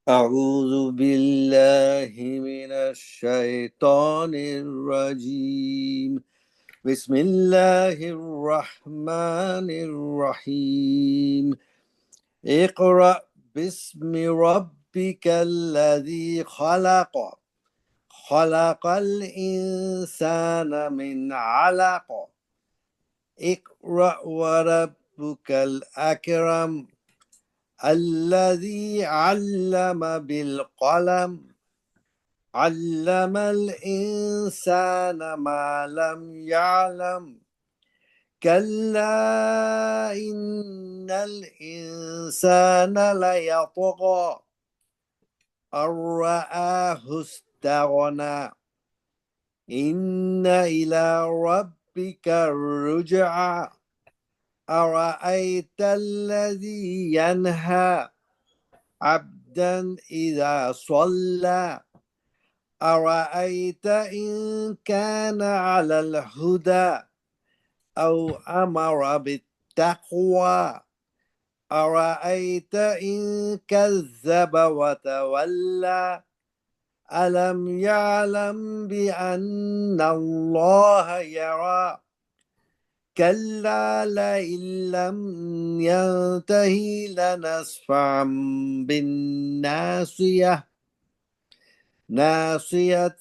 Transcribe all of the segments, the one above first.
أعوذ بالله من الشيطان الرجيم بسم الله الرحمن الرحيم اقرأ باسم ربك الذي خلق خلق الإنسان من علق اقرأ وربك الأكرم الذي علم بالقلم علم الإنسان ما لم يعلم كلا إن الإنسان ليطغى أن رآه استغنى إن إلى ربك الرجعى أرأيت الذي ينهى عبدا إذا صلى أرأيت إن كان على الهدى أو أمر بالتقوى أرأيت إن كذب وتولى ألم يعلم بأن الله يرى كلا لئن لم ينتهي لنسفعا بالناصية ناصية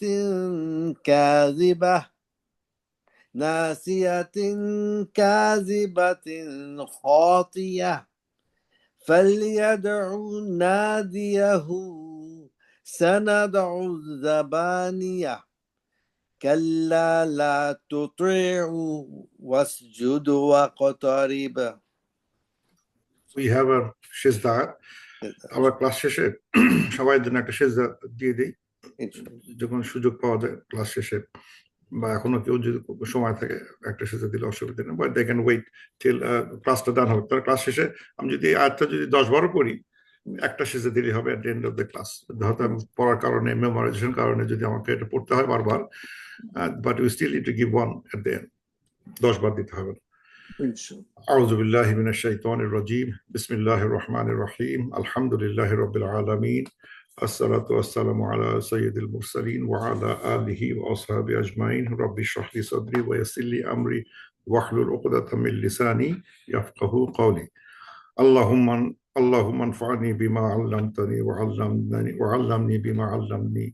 كاذبة خاطية فليدع ناديه سندع الزبانية كلا لا تطيعه واسجد واقترب. We have a সিজদা আমার class শেষে সবাই জন্য একটা সিজদা দিয়ে দিই যখন সুযোগ পাওয়া যায় ক্লাস শেষে বা এখনো কেউ যদি সময় থাকে একটা সিজদা দিলে অসুবিধা নেই but they can wait till ক্লাসটা ডান হবে তার ক্লাস শেষে আমি যদি আয়াতটা যদি 10-12 পড়ি একটা সিজদা দিলে হবে at the end of the class হয়তো আমি পড়ার কারণে মেমোরাইজেশন কারণে যদি আমাকে এটা পড়তে হয় বারবার but we still need to give one at the end 10 বার দিতে হবে أعوذ بالله من الشيطان الرجيم بسم الله الرحمن الرحيم الحمد لله رب العالمين الصلاة والسلام على سيد المرسلين وعلى آله وأصحابه أجمعين رب اشرح لي صدري ويسر لي أمري واحلل عقدة من لساني يفقهوا قولي اللهم انفعني بما علمتني وعلمني بما علمني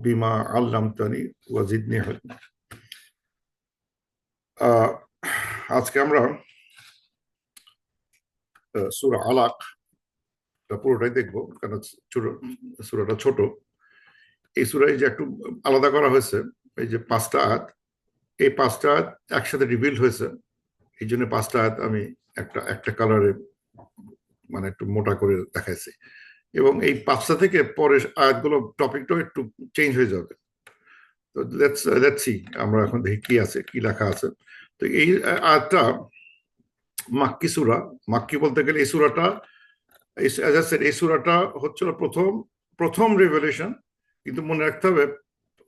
بما علمتني وزدني علما আজকে আমরা সূরা আলাক পুরোটাই দেখবো কারণ সূরাটা ছোট এই সূরায় যে একটু আলাদা করা হয়েছে এই যে 5টা আয়াত এই 5টা আয়াত একসাথে রিভিল হয়েছে এই জন্য 5টা আয়াত আমি একটা কালারে মানে একটু মোটা করে দেখাইছি এবং এই 5টা থেকে পরে আয়াতগুলো টপিকটাও একটু চেঞ্জ হয়ে যাবে তো লেটস সি আমরা এখন দেখি কি আছে কি লেখা আছে তো এই আয়াতটা মাক্কি সূরা মাক্কি বলতে গেলে এই সূরাটা এই সূরাটা হচ্ছে প্রথম রেভেলেশন কিন্তু মনে রাখতে হবে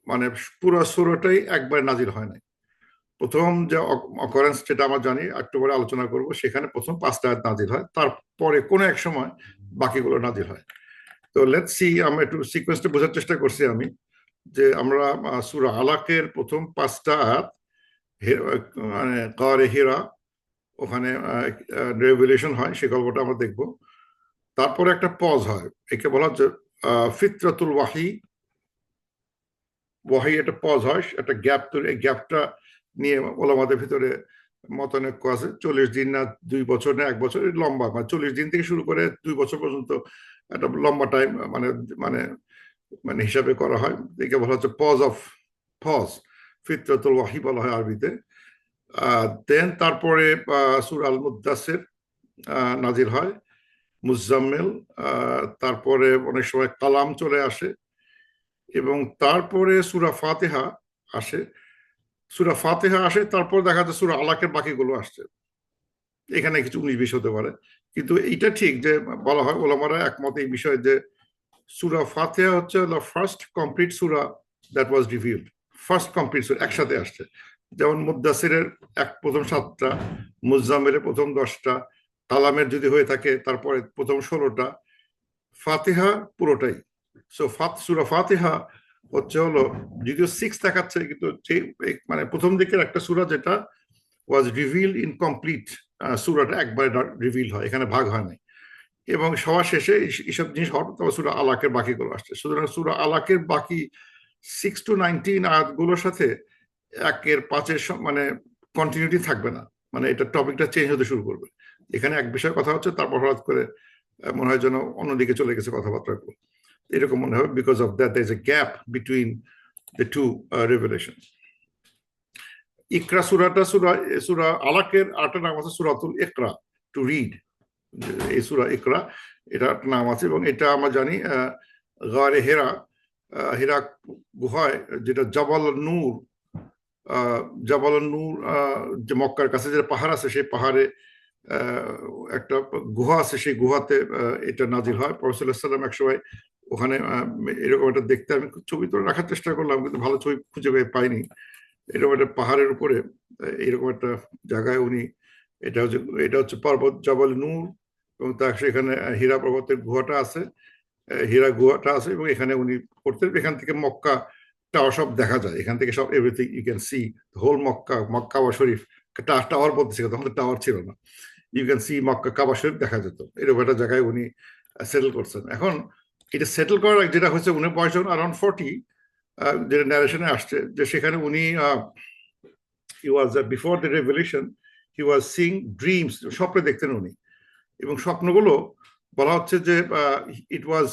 মানে পুরো সূরাটাই একবার নাজিল হয় নাই প্রথম যে অকারেন্স যেটা আমরা জানি একটু পরে আলোচনা করব সেখানে প্রথম 5টা আয়াত নাজিল হয় তারপরে কোনো এক সময় বাকিগুলো নাজিল হয় তো লেটস সি আমরা একটু সিকোয়েন্সটা বোঝার চেষ্টা করছি আমি যে আমরা সূরা আলাকের প্রথম 5টা আয়াত মানে কারে হিরা ওখানে রেভেলেশন হয় সেই গল্পটা আমরা দেখব তারপরে একটা পজ হয় একে বলা হচ্ছে ফিতরাতুল ওয়াহি একটা পজ হয় একটা গ্যাপ তৈরি এই গ্যাপটা নিয়ে ওলামাদের ভিতরে মতানৈক্য আছে 40 দিন না 2 বছর না 1 বছর লম্বা মানে 40 দিন থেকে শুরু করে 2 বছর পর্যন্ত একটা লম্বা টাইম মানে মানে মানে হিসাবে করা হয় একে বলা হচ্ছে পজ ফিতরাতুল ওয়াহি বলা হয় আরবিতে দেন তারপরে সূরা আল মুদ্দাসির নাজিল হয় মুজাম্মিল তারপরে অনেক সময় কালাম চলে আসে এবং তারপরে সূরা ফাতিহা আসে তারপর দেখা যাচ্ছে সূরা আলাকের বাকিগুলো আসছে এখানে কিছু 19-20 হতে পারে কিন্তু এইটা ঠিক যে বলা হয় ওলামারা একমত এই বিষয়ে যে সূরা ফাতিহা হচ্ছে the first complete সূরা that was revealed first complete সূরা একসাথে আসছে যেমন মুদ্দাসিরের প্রথম 7টা মুজাম্মিলের প্রথম 10টা কালামের যদি হয়ে থাকে তারপরে প্রথম 16টা, ফাতিহা পুরোটাই। সো সূরা ফাতিহা হচ্ছে হলো, যদিও 6 দেখাচ্ছে কিন্তু মানে প্রথম দিকের একটা সূরা যেটা ওয়াজ রিভিল ইনকমপ্লিট, সূরাটা একবারে রিভিল হয়, এখানে ভাগ হয় নাই। এবং সবার শেষে এইসব জিনিস হওয়ার তবে সূরা আলাকের বাকিগুলো আসছে। সুতরাং সূরা আলাকের বাকি 6 to 19 আয়াতগুলোর সাথে 1-5 মানে কন্টিনিউটি থাকবে না, মানে এটা টপিকটা চেঞ্জ হতে শুরু করবে। এখানে এক বিষয়ে কথা হচ্ছে, তারপর হঠাৎ করে মনে হয় যেন অন্যদিকে চলে গেছে কথাবার্তাগুলো, এরকম মনে হবে। Because of that there is a gap between the two revelation. ইকরা সূরাটা সূরা আলাকের আরেকটা নাম আছে সূরাতুল ইকরা, টু রিড। এই সূরা ইকরা, এটা নাম আছে। এবং এটা আমরা জানি গারে হেরা, হেরা গুহায়, যেটা জাবাল নূর, জাবাল নূর, যে মক্কার কাছে যে পাহাড় আছে, সেই পাহাড়ে একটা গুহা আছে, সেই গুহাতে এটা নাজিল হয়। প্রফেসর সাল্লাম একসময় ওখানে এরকম একটা দেখতে, আমি ছবি তো রাখার চেষ্টা করলাম কিন্তু ভালো ছবি খুঁজে পাইনি। এরকম একটা পাহাড়ের উপরে এরকম একটা জায়গায় উনি, এটা হচ্ছে পর্বত জাবাল নূর, এবং তার সেখানে হীরা পর্বতের গুহাটা আছে, হীরা গুহাটা আছে, এবং এখানে উনি করতেন। এখান থেকে মক্কা টাওয়ার সব দেখা যায়, এখান থেকে সব everything you can see whole Mecca বা শরীফ। টাওয়ার বলতেছে, তখন তো টাওয়ার ছিল না। You can see Mecca Kaaba শরীফ দেখা যেত। এরকম একটা জায়গায় উনি সেটেল করছেন। এখন এটা সেটেল করার যেটা হচ্ছে, উনি বয়স যখন অ্যারাউন্ড 40, যেটা ন্যারেশনে আসছে, যে সেখানে উনি he was before the revelation he was seeing dreams, স্বপ্নে দেখতেন উনি। এবং স্বপ্নগুলো বলা হচ্ছে যে ইট ওয়াজ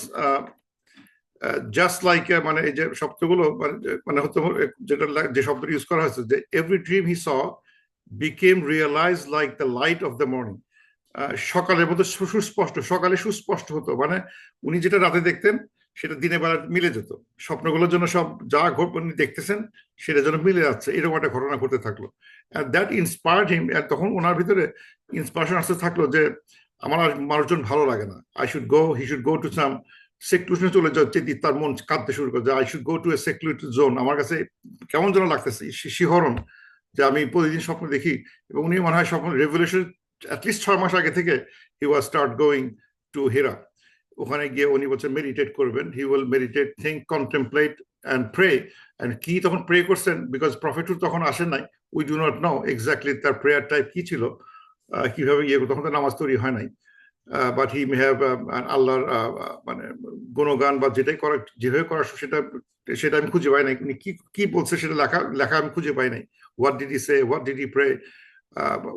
জাস্ট লাইক, মানে এই যে শব্দগুলো মানে হতে, যেটা যে শব্দটা ইউজ করা হয়েছে, যে every dream he saw became realize like the light of the morning. সকালের মধ্যে সুস্পষ্ট, সকালে সুস্পষ্ট হতো, মানে উনি যেটা রাতে দেখতেন সেটা দিনের বেলা মিলে যেত। স্বপ্নগুলোর জন্য সব যা উনি দেখতেছেন সেটা যেন মিলে যাচ্ছে, এরকম একটা ঘটনা ঘটতে থাকলো। দ্যাট ইন্সপায়ার্ড হিম। তখন ওনার ভিতরে ইন্সপিরেশন আসতে থাকলো যে আমার আর মানুষজন ভালো লাগে না, he should go to some সেক্লুশনে চলে যাচ্ছে। তার মন কাঁদতে শুরু করে যে I should go to a secluded zone. আমার কাছে কেমন যেন লাগতেছে, শিহরণ, যে আমি প্রতিদিন স্বপ্ন দেখি। এবং উনি মনে হয় স্বপ্ন রেভলিউশন অ্যাটলিস্ট 6 মাস আগে থেকে he was start going to Hira. ওখানে গিয়ে উনি বলছেন মেডিটেট করবেন, he will meditate, think, contemplate and pray. And কি তখন প্রে করছেন, বিকজ প্রফেটহুড তখন আসেন নাই, we do not know exactly তার প্রেয়ার টাইপ কি ছিল, কিভাবে ইয়ে, তখন তো নামাজ তৈরি হয় নাই। বাট হি মে হ্যাভ আল্লাহর মানে গুণগান বা যেটাই করা, যেভাবে করা সেটা আমি খুঁজে পাই নাই। উনি কি বলছে সেটা লেখা আমি খুঁজে পাই নাই। What did he say, what did he pray,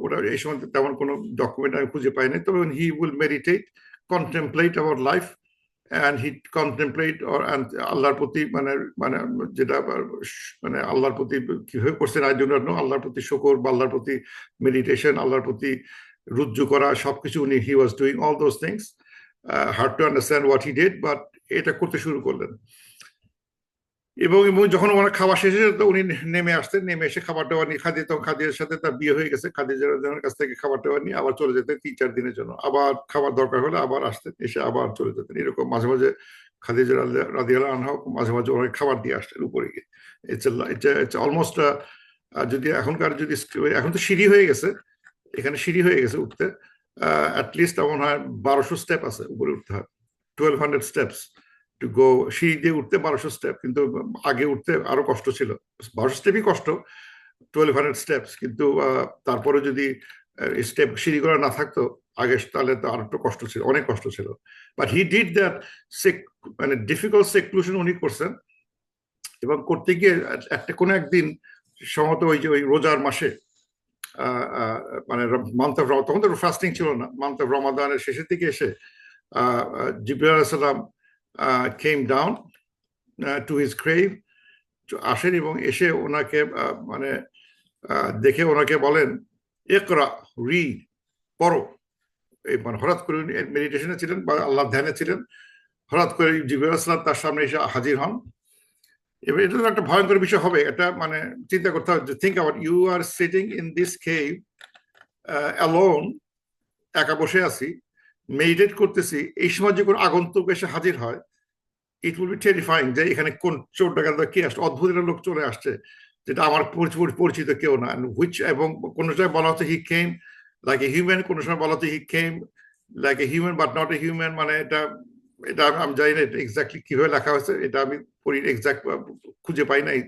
ওটা এই সময় তেমন কোনো ডকুমেন্ট আমি খুঁজে পাই নাই। তবে হি will meditate, contemplate our life, and he contemplate আল্লাহর প্রতি, মানে মানে যেটা মানে আল্লাহর প্রতি কিভাবে করছেন আই ডু নট নো, আল্লাহর প্রতি শকর বা আল্লাহর প্রতি মেডিটেশন, আল্লাহর প্রতি রুজ্জু করা, সবকিছু উনি, he was doing all those things. Hard to understand what he did, but এটা করতে শুরু করলেন। এবং যখন ওনার খাওয়া শেষ হয়ে যেত, উনি নেমে আসতেন, নেমে এসে খাবার টাবার নিয়ে, খাদিজার সাথে তার বিয়ে হয়ে গেছে, খাদিজার কাছ থেকে খাবার টাবার নিয়ে আবার চলে যেতেন 3-4 দিনের জন্য। আবার খাবার দরকার হলে আবার আসতেন, এসে আবার চলে যেতেন। এরকম মাঝে মাঝে খাদিজা রাদিয়াল্লাহু আনহা মাঝে মাঝে অনেক খাবার দিয়ে আসতেন উপরে গিয়ে। ইটস অলমোস্ট, যদি এখনকার যদি, এখন তো সিঁড়ি হয়ে গেছে, এখানে সিঁড়ি হয়ে গেছে উঠতে, অ্যাটলিস্ট এমন হয় 1200 স্টেপ আছে উপরে উঠতে হয়, 1200 স্টেপস টু গো। সিঁড়ি দিয়ে উঠতে 1200 স্টেপ, কিন্তু আগে উঠতে আরো কষ্ট ছিল। 1200 স্টেপই কষ্ট, 1200 স্টেপস, কিন্তু তারপরে যদি স্টেপ সিঁড়ি করা না থাকতো আগে, তাহলে তো আরো একটু কষ্ট ছিল, অনেক কষ্ট ছিল। বাট হি ডিড দ্যাট, মানে ডিফিকাল্ট সেক্লুশন উনি করছেন। এবং করতে গিয়ে একটা কোনো একদিন সম্ভবত ওই রোজার মাসে, মানে মান্থ অফ, তখন তো ফাস্টিং ছিল না, মান্থ অফ রমাদানের শেষের দিকে এসে জিবরাইল আলাইহিস সালাম came down to his grave, আসেন এবং এসে ওনাকে মানে দেখে ওনাকে বলেন ইকরা, রিড, পড়ো। এই মানে হঠাৎ করে মেডিটেশনে ছিলেন বা আল্লাহর ধ্যানে ছিলেন, হঠাৎ করে জিবরাইল আলাইহিস সালাম তার সামনে এসে হাজির হন। এবার এটা তো একটা ভয়ঙ্কর বিষয় হবে, এটা মানে চিন্তা করতে হবে, think about, you are sitting in this cave alone, একা বসে আছি, মেডিটেট করতেছি, এই সময় যে কোনো আগন্তুক এসে হাজির হয়, ইট উইল বি টেরিফাইং, যে এখানে কোন চোর ডাকাত কে আসছে, অদ্ভুত একটা লোক চলে আসছে, যেটা আমার পরিচিত কেউ না। হুইচ, এবং কোন জায়গায় বলা হচ্ছে he came like a human, কোনো সময় বলা হচ্ছে he came like a human but not a human, মানে এটা এটা আমি জানি না এটা এক্স্যাক্টলি কিভাবে লেখা হয়েছে, এটা আমি পড়ি এক্সাক্ট খুঁজে পাই নাই,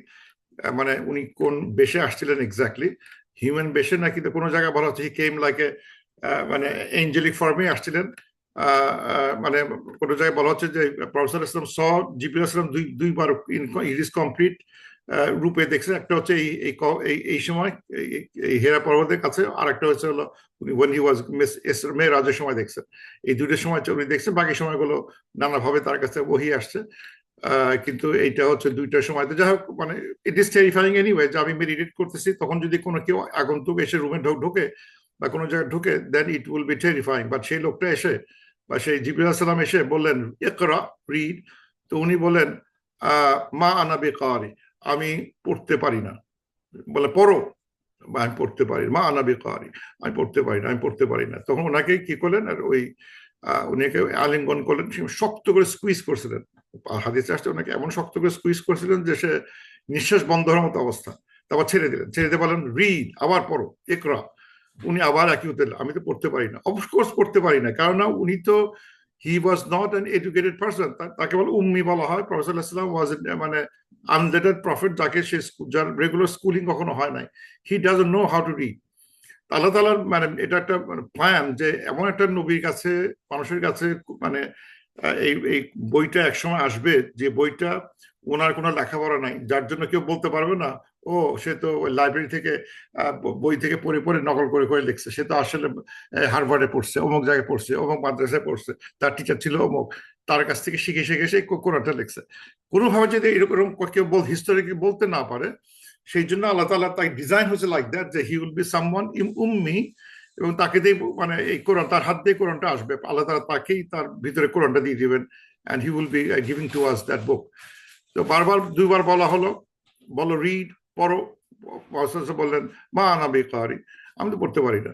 মানে উনি কোন বেশে আসছিলেন এক্স্যাক্টলি, হিউম্যান বেশে নাকি কোনো জায়গায় বলা হচ্ছে হি কেম লাইক এ মানে এঞ্জেলিক ফর্মে আসছিলেন, মানে কোনো জায়গায় বলা হচ্ছে যে প্রফেসর ইসলাম স জিবরিল ইসলাম দুইবার ইজ কমপ্লিট রূপে দেখছেন, একটা হচ্ছে এই সময় এই হেরা পর্বতের কাছে, আর একটা হচ্ছে হলো উনি when he was মেয়েরাজের সময় দেখছেন, এই দুইটার সময় উনি দেখছেন, বাকি সময়গুলো নানাভাবে তার কাছে ওহী আসছে, কিন্তু এইটা হচ্ছে দুইটার সময়। তো যাই হোক, মানে ইট ইজ টেরিফাইং এনিওয়ে, যে আমি মেডিটেট করতেছি তখন যদি কোনো কেউ আগন্তুক এসে রুমে ঢোকে বা কোনো জায়গায় ঢুকে, then it will be terrifying, but সেই লোকটা এসে বা সেই জিবরিল সালাম এসে বললেন ইকরা, রিড, তো উনি বলেন মা আনা বিকারি, আমি পড়তে পারি না, বলে পড়ো, আমি পড়তে পারি, মা আনা বিকারি, আমি পড়তে পারি না, আমি পড়তে পারি না। তখন ওনাকে কি করলেন, আর ওই উনাকে আলিঙ্গন করলেন, শক্ত করে স্কুইজ করছিলেন, হাদিসে আসছে ওনাকে এমন শক্ত করে স্কুইজ করছিলেন যে সে নিঃশ্বাস বন্ধ হওয়ার মতো অবস্থা, তারপর ছেড়ে দিলেন, ছেড়ে দিয়ে বলেন রিড, আবার পড়ো, ইকরা। উনি আবার একই উত্তর, আমি তো পড়তে পারি না, অফকোর্স পড়তে পারি না, কারণ উনি তো he was not an educated person, তাকে বলে উম্মি বলা হয়। প্রফেসর সাল্লাল্লাহু ওয়াজ মানে আনলেটেড প্রফেট, যাকে সে যার রেগুলার স্কুলিং কখনো হয় নাই, he doesn't know how to read. Allah তাআলার মানে এটা একটা প্ল্যান যে এমন একটা নবীর কাছে, মানুষের কাছে, মানে এই এই বইটা একসময় আসবে যে বইটা ওনার কোনো লেখাপড়া নাই, যার জন্য কেউ বলতে পারবে না ও সে তো ওই লাইব্রেরি থেকে বই থেকে পড়ে পড়ে নকল করে করে লিখছে, সে তো আসলে হার্ভার্ডে পড়ছে, অমুক জায়গায় পড়ছে, অমুক মাদ্রাসায় পড়ছে, তার টিচার ছিল অমুক, তার কাছ থেকে শিখে শিখে সে কোরআনটা লিখছে। কোনোভাবে যদি এরকম কেউ হিস্টোরিকে বলতে না পারে, সেই জন্য আল্লাহ তাআলা তাকে ডিজাইন হয়েছে লাইক দ্যাট, যে হি উইল বি সামওয়ান উম্মি, এবং তাকে দিয়ে মানে এই কোরআন, তার হাত দিয়ে কোরআনটা আসবে, আল্লাহ তাআলা তাকেই তার ভিতরে কোরআনটা দিয়ে দিবেন, and he will be giving to us that book. তো বারবার দুইবার বলা হলো, বলো রিড, পড়ো, বললেন মা আনা বিকারি, আমি তো পড়তে পারি না।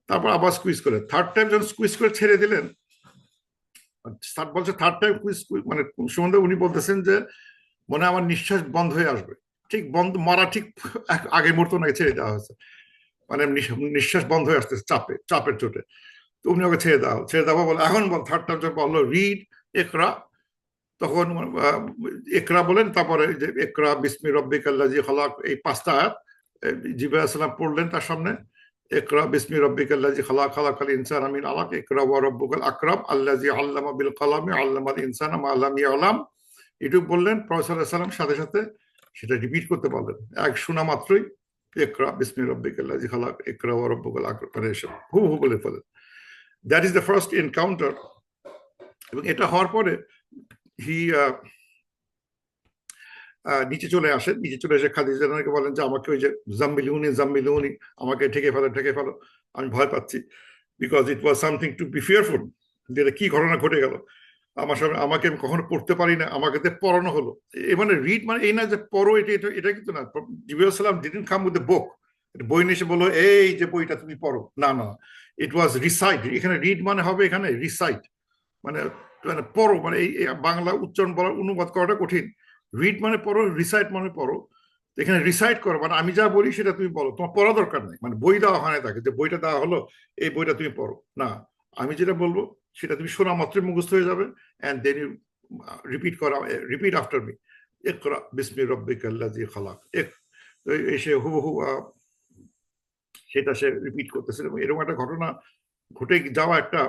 তারপর আবার স্কুইজ করে, থার্ড টাইম যখন স্কুইজ করে ছেড়ে দিলেন, বলছে থার্ড টাইম মানে সম্বন্ধে উনি বলতেছেন যে মনে আমার নিঃশ্বাস বন্ধ হয়ে আসবে, ঠিক বন্ধ, মারা ঠিক আগের মুহূর্তে ওনাকে ছেড়ে দেওয়া হয়েছে, মানে নিঃশ্বাস বন্ধ হয়ে আসতেছে চাপের চোটে। তো উনি ওকে ছেড়ে দেওয়া বলে, এখন বল, থার্ড টাইম যখন বললো রিড ইকরা, তখন ইকরা বলেন, তারপরে যে ইকরা বিসমি রব্বিকাল্লাযী খলাক, এই 5টা আয়াত জিবরাইল আলাইহিস সালাম পড়লেন তার সামনে, ইকরা বিসমি রব্বিকাল্লাযী খলাক, খালাকাল ইনসানা মিন আলাক, ইকরা ওয়া রাব্বুকাল আকরাম আল্লাযী আল্লামা বিল কলামি আল্লামাল ইনসানা মা লাম ইয়ালাম, এটুকু বললেন। প্রফেসর সাল্লাল্লাহু আলাইহি ওয়াসাল্লাম সাথে সাথে সেটা রিপিট করতে পারলেন, এক শোনা মাত্রই ইকরা বিসমি রব্বিকাল্লাযী খলাক, ইকরা ওয়া রাব্বুকাল আকরাম, মানে এসব হুবহু বলে ফেলেন। That is the first encounter. এবং এটা হওয়ার পরে হি নিচে চলে আসেন, নিচে চলে এসে খাদিজা রানাকে বলেন যে আমাকে ওই যে জাম্মিলুনি, আমাকে ঢেকে ফেলো, আমি ভয় পাচ্ছি, because it was something to be fearful, যেটা কি ঘটনা ঘটে গেল আমার সামনে, আমাকে আমি কখনো পড়তে পারি না, আমাকে পড়ানো হলো। মানে রিড মানে এই না যে পড়ো, এটা কিন্তু না, জিবরাইল সালাম didn't come with the book, বই নিয়ে এসে বললো এই যে বইটা তুমি পড়ো, না না, ইট ওয়াজ রিসাইট। এখানে রিড মানে হবে এখানে রিসাইট, মানে মানে পড়ো, মানে এই বাংলা উচ্চারণ বলার অনুবাদ করাটা কঠিন। রিড মানে পড়ো, রিসাইট মানে পড়ো। এখানে রিসাইট করো মানে আমি যা বলি সেটা তুমি বলো, তোমার পড়া দরকার নেই, মানে বই দেওয়া হয় না তাকে যে বইটা দেওয়া হলো এই বইটা তুমি পড়ো, না, আমি যেটা বলবো সেটা তুমি শোনা মাত্রই মুখস্থ হয়ে যাবে, and then you repeat after me, ইকরা বিসমি রব্বিকাল্লাযী খালাক, এসে হুবহু সেটা সে রিপিট করতেছে। এবং এরকম একটা ঘটনা ঘটে যাওয়া একটা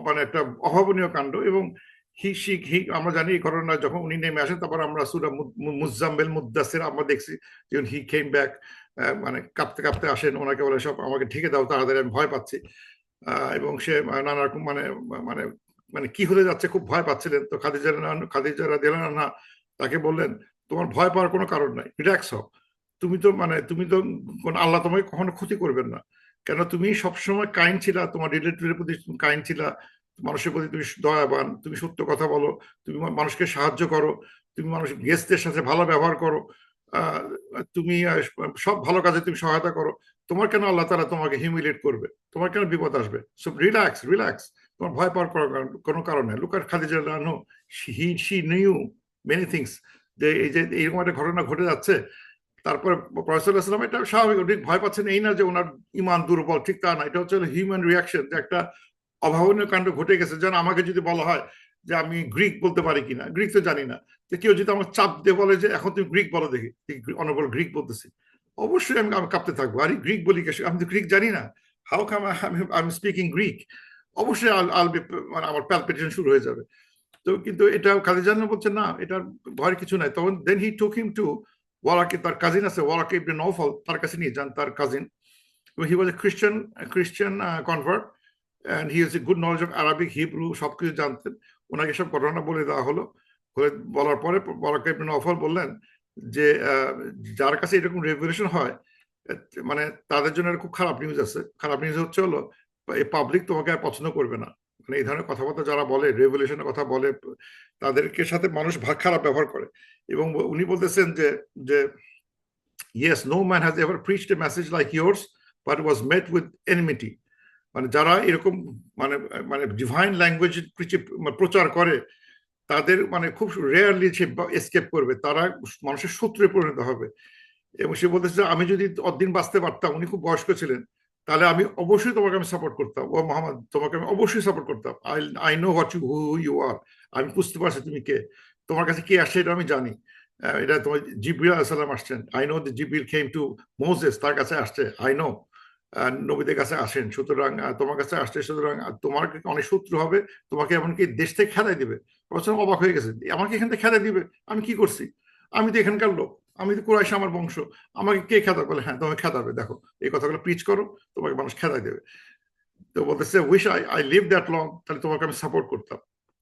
মানে একটা অভাবনীয় কাণ্ড। এবং আমরা জানি এই ঘটনা যখন উনি নেমে আসেন, তারপর আমরা সূরা মুজাম্মিল মুদ্দাসির আমরা দেখছি যে হি কেম ব্যাক, মানে কাঁপতে কাঁপতে আসেন, ওনাকে বলে সব আমাকে ঢেকে দাও তাড়াতাড়ি, আমি ভয় পাচ্ছি। এবং সে নানা রকম মানে মানে মানে কি হতে যাচ্ছে খুব ভয় পাচ্ছিলেন। তো খাদিজা রাদিয়াল্লাহু আনহা তাকে বললেন তোমার ভয় পাওয়ার কোনো কারণ নাই, রিল্যাক্স হও, তুমি তো আল্লাহ তোমাকে কখনো ক্ষতি করবেন না, কেন তুমি সবসময় কাইন্ড ছিলা, তোমার রিলেটিভের প্রতি কাইন্ড ছিলা, মানুষের প্রতি তুমি দয়াবান, তুমি সত্য কথা বলো, তুমি মানুষকে সাহায্য করো, তুমি মানুষ গেস্টদের সাথে ভালো ব্যবহার করো, তুমি সব ভালো কাজে তুমি সহায়তা করো, তোমার কেন আল্লাহ তাআলা তোমাকে হিউমিলেট করবে, তোমার কেন বিপদ আসবে? সো রিল্যাক্স, তোমার ভয় পাওয়ার কোনো কারণ নেই। লুক এট খাদিজা রাদিয়াল্লাহু আনহা, শি নিউ মেনি থিংস, যে এই যে এইরকম একটা ঘটনা ঘটে যাচ্ছে, তারপরে প্রফেসর ইসলাম এটা স্বাভাবিক, ঠিক ভয় পাচ্ছেন এই না যে ওনার ইমান দুর্বল, ঠিক তা না, এটা হচ্ছে হিউম্যান রিয়াকশন, যে একটা অভাবনীয় কাণ্ড ঘটে গেছে। যেন আমাকে যদি বলা হয় যে আমি গ্রিক বলতে পারি কিনা, গ্রিক তো জানি না, তো কেউ যদি আমার চাপ দিয়ে বলে যে এখন তুমি গ্রিক বলো দেখি, অনবর গ্রিক বলতেছি, অবশ্যই আমি আমি কাঁপতে থাকবো, আরে গ্রিক বলি কে, আমি তো গ্রিক জানি না, how come I am speaking Greek, অবশ্যই মানে আমার প্যালপিটেশন শুরু হয়ে যাবে। তো কিন্তু এটা খালিদ জান্নাত বলছে না, এটার ভয়ের কিছু নাই। তখন দেন হি টুক হিম টু ওয়ারাকে, তার কাজিন আছে ওয়ারাকে ইবনে নওফল, তার কাছে নিয়ে যান, তার কাজিন। হি ওয়াজ এ খ্রিস্টান convert, and he is a good knowledge of Arabic, Hebrew সবকিছু জানতেন। ওনাকে সব ঘটনা বলে দেওয়া হলো। বলার পরে ওয়ারাকে ইবনে নওফল বললেন যে যার কাছে এরকম রেভুলেশন হয়, মানে তাদের জন্য খুব খারাপ নিউজ আছে। খারাপ নিউজ হচ্ছে হলো এই পাবলিক তোমাকে আর পছন্দ করবে না। মানে এই ধরনের কথাবার্তা যারা বলে, রেভুলেশনের কথা বলে, তাদেরকে সাথে মানুষ খারাপ ব্যবহার করে। এবং উনি বলতেছেন যে যে yes, no man has ever preached a message like yours but was met with enmity. মানে যারা এরকম মানে মানে ডিভাইন ল্যাঙ্গুয়েজ প্রচার করে, তাদের মানে খুব রেয়ারলি সে এসকেপ করবে, তারা মানুষের শত্রুতে পরিণত হবে। এবং সে বলতেছে আমি যদি অতদিন বাঁচতে পারতাম, উনি খুব বয়স্ক ছিলেন, তাহলে আমি অবশ্যই তোমাকে আমি সাপোর্ট করতাম, ও মোহাম্মদ তোমাকে আমি অবশ্যই সাপোর্ট করতাম। I know what you who you are, আমি বুঝতে পারছি তুমি কে, তোমার কাছে কে আসছে এটা আমি জানি। এটা তোমার জিবরিল আলাইহিস সালাম আসছেন, I know the Jibril came to Moses, তার কাছে আসছে, আই নো নবীদের কাছে আসেন, সুতরাং তোমার কাছে আসছে, সুতরাং তোমার অনেক শত্রু হবে, তোমাকে এমনকি দেশ থেকে খেদাই দিবে। প্রচন্ড অবাক হয়ে গেছে, আমাকে এখান থেকে খেদাই দিবে, আমি কি করছি, আমি তো এখানকার লোক, আমি তো কুরাইশ, আমার বংশ, আমাকে কে খেদাবে? বলে হ্যাঁ তোমাকে খেদাবে, দেখো এই কথাগুলো প্রিচ করো, তোমাকে মানুষ খেদাই দেবে। তো বলতেছে wish I live that long, তাহলে তোমাকে আমি সাপোর্ট করতাম।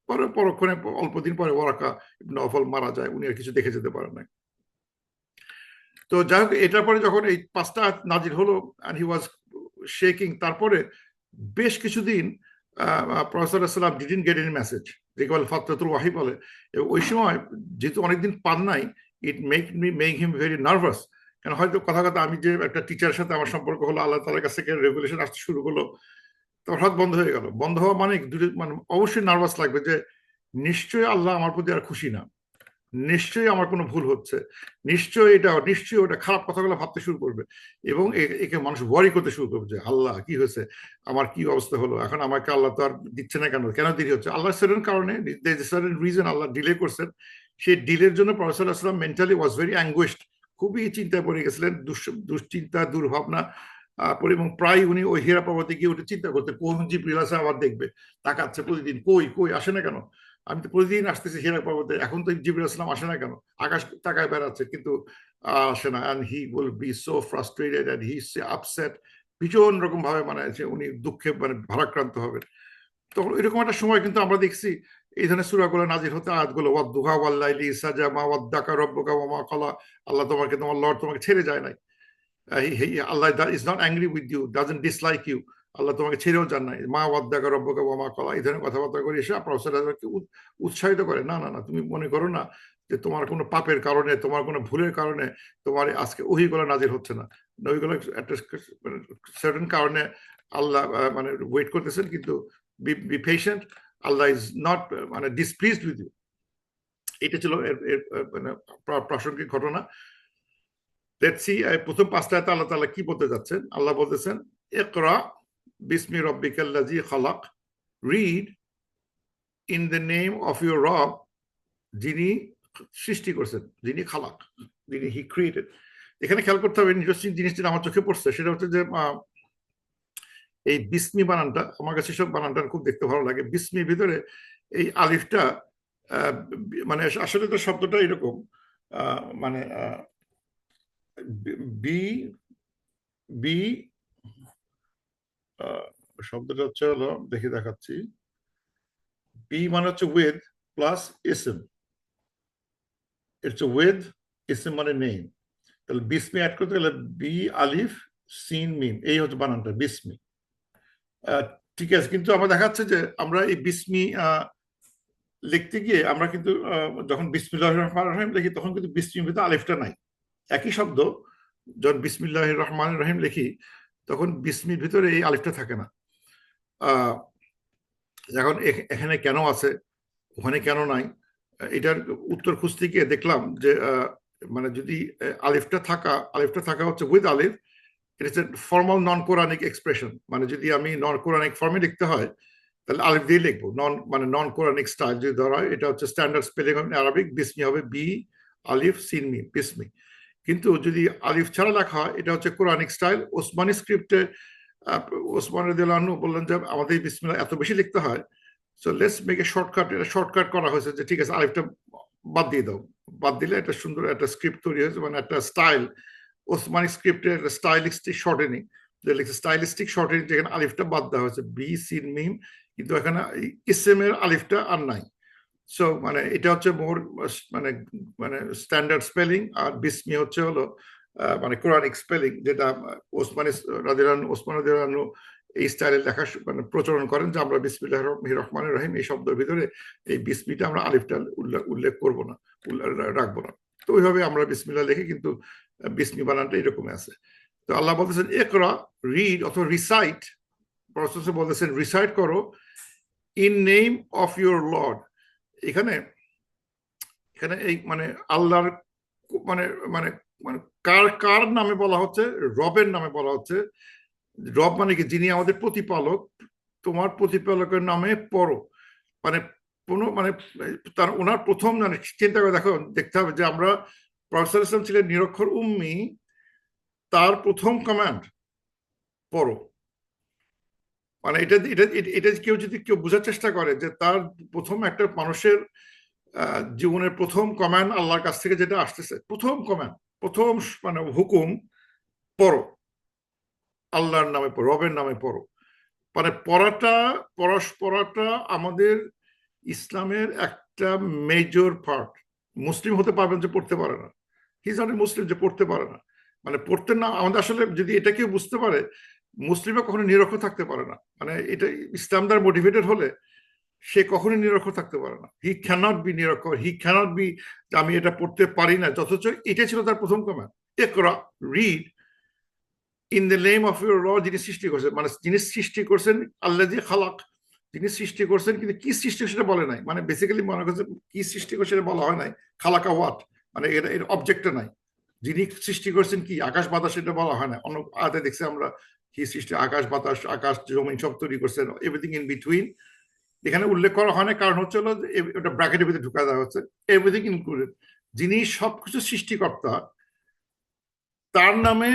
পরে পরক্ষণে অল্প দিন পরে ওয়ারাকা ইবনে নওফল মারা যায়, উনি আর কিছু দেখে যেতে পারেন না। তো যাই হোক, এটার পরে যখন এই 5টা আয়াত নাজিল হলো and he was shaking, তারপরে বেশ কিছুদিন প্রফেসর সাল্লাম ডিডন্ট গেট এনি মেসেজ, যেকে বলে ফাতরাতুল ওয়াহি বলে। ওই সময় যেহেতু অনেকদিন পান নাই, it make him very nervous. কারণ হয়তো কথা কথা আমি যে একটা টিচারের সাথে আমার সম্পর্ক হলো, আল্লাহ তাআলার কাছ থেকে রেগুলেশন আসতে শুরু করলো, তো হঠাৎ বন্ধ হয়ে গেল। বন্ধ হওয়া মানে মানে অবশ্যই নার্ভাস লাগবে যে নিশ্চয়ই আল্লাহ আমার প্রতি আর খুশি না, নিশ্চয়ই আমার কোনো ভুল হচ্ছে, নিশ্চয়ই ওটা খারাপ কথাগুলো ভাবতে শুরু করবে, এবং একে মানুষ ওয়ারি করতে শুরু করবে যে আল্লাহ কি হয়েছে, আমার কি অবস্থা হলো, এখন আমাকে আল্লাহ তো আর দিচ্ছে না, কেন কেন দেরি হচ্ছে? আল্লাহ সার্টেন কারণে, সার্টেন রিজন আল্লাহ ডিলে করছেন। সেই ডিলের জন্য professor Aslam mentally was very anguished, খুবই চিন্তায় পড়ে গেছিলেন, দুশ্চিন্তা দুর্ভাবনা এবং প্রায় উনি ওই হীরা পর্বতে গিয়ে উঠে চিন্তা করতেন কোন জিবরিল আছে আবার দেখবে, তাকাচ্ছে প্রতিদিন, কই কই আসে না কেন, আমি তো প্রতিদিন আসতেছি হীরা পর্বতে, এখন তো জিবরিল আসলাম আসে না কেন, আকাশ তাকায় বেড়াচ্ছে কিন্তু আসে না। And he will B so frustrated and he upset, ভীষণ রকম ভাবে মানে উনি দুঃখে মানে ভারাক্রান্ত হবেন। তখন এরকম একটা সময় কিন্তু আমরা দেখছি এই ধরনের সূরাগুলো নাজিল হতে, আয়াতগুলো ওয়াদ-দুহা ওয়াল-লাইলি ইযা সাজা মা ওয়াদ্দাকা রাব্বুকা ওয়া মা ক্বালা, আল্লাহ তোমাকে, তোমার লর্ড তোমাকে ছেড়ে যায় নাই, Allah is not angry with you, doesn't dislike you, Allah তোমাকে ছেড়েও যান নাই, মা ওয়াদ্দাকা রাব্বুকা ওয়া মা ক্বালা, এই ধরনের কথাবার্তা করে এসে প্রফেসরকে উৎসাহিত করে, না না না, তুমি মনে করো না যে তোমার কোনো পাপের কারণে, তোমার কোনো ভুলের কারণে তোমার আজকে ওহীগুলো নাজিল হচ্ছে না, ওইগুলো একটা সার্টেন কারণে আল্লাহ মানে ওয়েট করতেছেন, কিন্তু be patient, Allah is not মানে ডিসপ্লিজড উইথ ইউ। এটা ছিল এর মানে প্রাসঙ্গিক ঘটনা। লেটস সি প্রথম 5টা আয়াতে আল্লাহ তাআলা কি বলতে যাচ্ছেন। আল্লাহ বলতেছেন ইকরা বিসমি রাব্বিকাল্লাযী খালাক, read in the name of your রব, যিনি সৃষ্টি করেছেন, যিনি খালাক, যিনি হি ক্রিয়েটেড। এখানে খেয়াল করতে হবে ইন্টারেস্টিং জিনিসটা আমার চোখে পড়ছে, সেটা হচ্ছে যে এই বিসমি বানানটা, আমার কাছে সব বানানটা খুব দেখতে ভালো লাগে। বিসমির ভিতরে এই আলিফটা মানে আসলে তো শব্দটা এরকম মানে বি বি শব্দটা হচ্ছে হলো, দেখে দেখাচ্ছি, বি মানে হচ্ছে উইথ প্লাস ইসম, হচ্ছে উইথ ইসম মানে নেম, তাহলে বিসমি অ্যাড করতে গেলে বি আলিফ সিন মিম, এই হচ্ছে বানানটা বিসমি। ঠিক আছে, কিন্তু আমরা দেখাচ্ছে যে আমরা এই বিসমি লিখতে গিয়ে আমরা কিন্তু যখন বিসমিল্লাহির রহমানির রহিম লিখি, তখন কিন্তু বিসমির ভিতরে আলিফটা নাই। একই শব্দ যখন বিসমিল্লাহির রহমানির রহিম লিখি, তখন বিসমির ভিতরে এই আলিফটা থাকে না। এখন এখানে কেন আছে, ওখানে কেন নাই, এটার উত্তর খুঁজতে গিয়ে দেখলাম যে মানে যদি আলিফটা থাকা হচ্ছে উইথ আলিফ, it is a formal non Quranic expression. মানে যদি আমি নন কোরআনিক ফর্মে লিখতে হয় তাহলে আলিফ দিয়ে লিখবো। নন কোরআনিক স্টাইল যদি ধরা হয়, এটা হচ্ছে স্ট্যান্ডার্ড স্পেলিং অফ আরবিক। বিসমি হবে বি আলিফ সিন মিম, বিসমি। কিন্তু যদি আলিফ ছাড়া লেখা হয়, এটা হচ্ছে কোরআনিক স্টাইল। ওসমানী স্ক্রিপ্টে ওসমান রাদিয়াল্লাহু আনহু বললেন যে আমাদের বিসমিল্লাহ এত বেশি লিখতে হয়, so let's make a shortcut. এটা শর্টকাট করা হয়েছে যে ঠিক আছে আলিফটা বাদ দিয়ে দাও। বাদ দিলে একটা সুন্দর একটা স্ক্রিপ্ট তৈরি হয়েছে, মানে একটা স্টাইল। ওসমানী স্ক্রিপ্টের একটা স্টাইলিস্টিক শর্টেনিং, স্টাইলিস্টিক শর্টেনিং, যেখানে আলিফটা বাদ দেওয়া হয়েছে বি সিন মিম, কিন্তু এখানে ইসেমের আলিফটা আর নাই। সো মানে এটা হচ্ছে মোর মানে মানে স্ট্যান্ডার্ড স্পেলিং। আর বিসমি হচ্ছে হলো মানে কোরআনিক স্পেলিং, যেটা ওসমান রাদিয়াল্লাহু আনহু এই স্টাইলে লেখা মানে প্রচলন করেন যে আমরা বিসমিল্লাহির রহমানির রহিম এই শব্দের ভিতরে এই বিসমিটা আমরা আলিফটা উল্লেখ করব না, রাখবো না। তো ওইভাবে আমরা বিসমিল্লাহ লিখি, কিন্তু বিসমি বানানটা এরকম আছে। তো আল্লাহ বলতেছেন ইকরা, রিড অথবা রিসাইট। বলতেছেন রিসাইট করো in name of your Lord. এখানে এখানে এই মানে আল্লাহর মানে মানে মানে কার কার নামে বলা হচ্ছে? রবের নামে বলা হচ্ছে। রব মানে কি? যিনি আমাদের প্রতিপালক। তোমার প্রতিপালকের নামে পড়ো। মানে কোনো মানে তার ওনার প্রথম মানে চিন্তা করে দেখতে হবে যে আমরা প্রফেসর ইসলাম ছিলেন নিরক্ষর উম্মি, তার প্রথম কমান্ড পড়ো। মানে এটা এটা এটা কেউ যদি কেউ বোঝার চেষ্টা করে যে তার প্রথম একটা মানুষের জীবনের প্রথম কমান্ড আল্লাহর কাছ থেকে যেটা আসতেছে, প্রথম কমান্ড, প্রথম মানে হুকুম, পড়ো, আল্লাহর নামে পড়ো, রবের নামে পড়ো। মানে পড়াটা আমাদের ইসলামের একটা মেজর পার্ট। মুসলিম হতে পারবেন যে পড়তে পারে না, হিজ নট এ মুসলিম যে পড়তে পারে না। মানে পড়তে না, আমাদের আসলে যদি এটা কেউ বুঝতে পারে, মুসলিমরা কখনো নিরক্ষর থাকতে পারে না। মানে এটা ইসলাম দ্বারা মোটিভেটেড হলে সে কখনোই নিরক্ষর থাকতে পারে না। হি ক্যানট বি নিরক্ষর, হি ক্যানট বি আমি এটা পড়তে পারি না, অথচ এটা ছিল তার প্রথম command. Iqra, read in the name of your Lord. যিনি সৃষ্টি করছেন, মানে যিনি সৃষ্টি করছেন আল্লাযী খালাক, যিনি সৃষ্টি করছেন, কিন্তু কি সৃষ্টি সেটা বলে নাই। মানে বেসিক্যালি মনে করছে কি সৃষ্টি করছে সেটা বলা হয় নাই। খালাকা হোয়াট, মানে এটা এর অবজেক্টটা নাই। যিনি সৃষ্টি করছেন কি আকাশ বাতাস, সেটা বলা হয় না। অন্য আয়াতে দেখছি আমরা কি সৃষ্টি, আকাশ বাতাস, আকাশ জমিন সব তৈরি করছেন, এভরিথিং ইন বিটুইন। এখানে উল্লেখ করা হয় না, কারণ হচ্ছে হলো ওটা ব্র্যাকেটের ভিতরে ঢুকা দেওয়া হচ্ছে, এভরিথিং ইনক্লুডেড। যিনি সবকিছু সৃষ্টিকর্তা, তার নামে,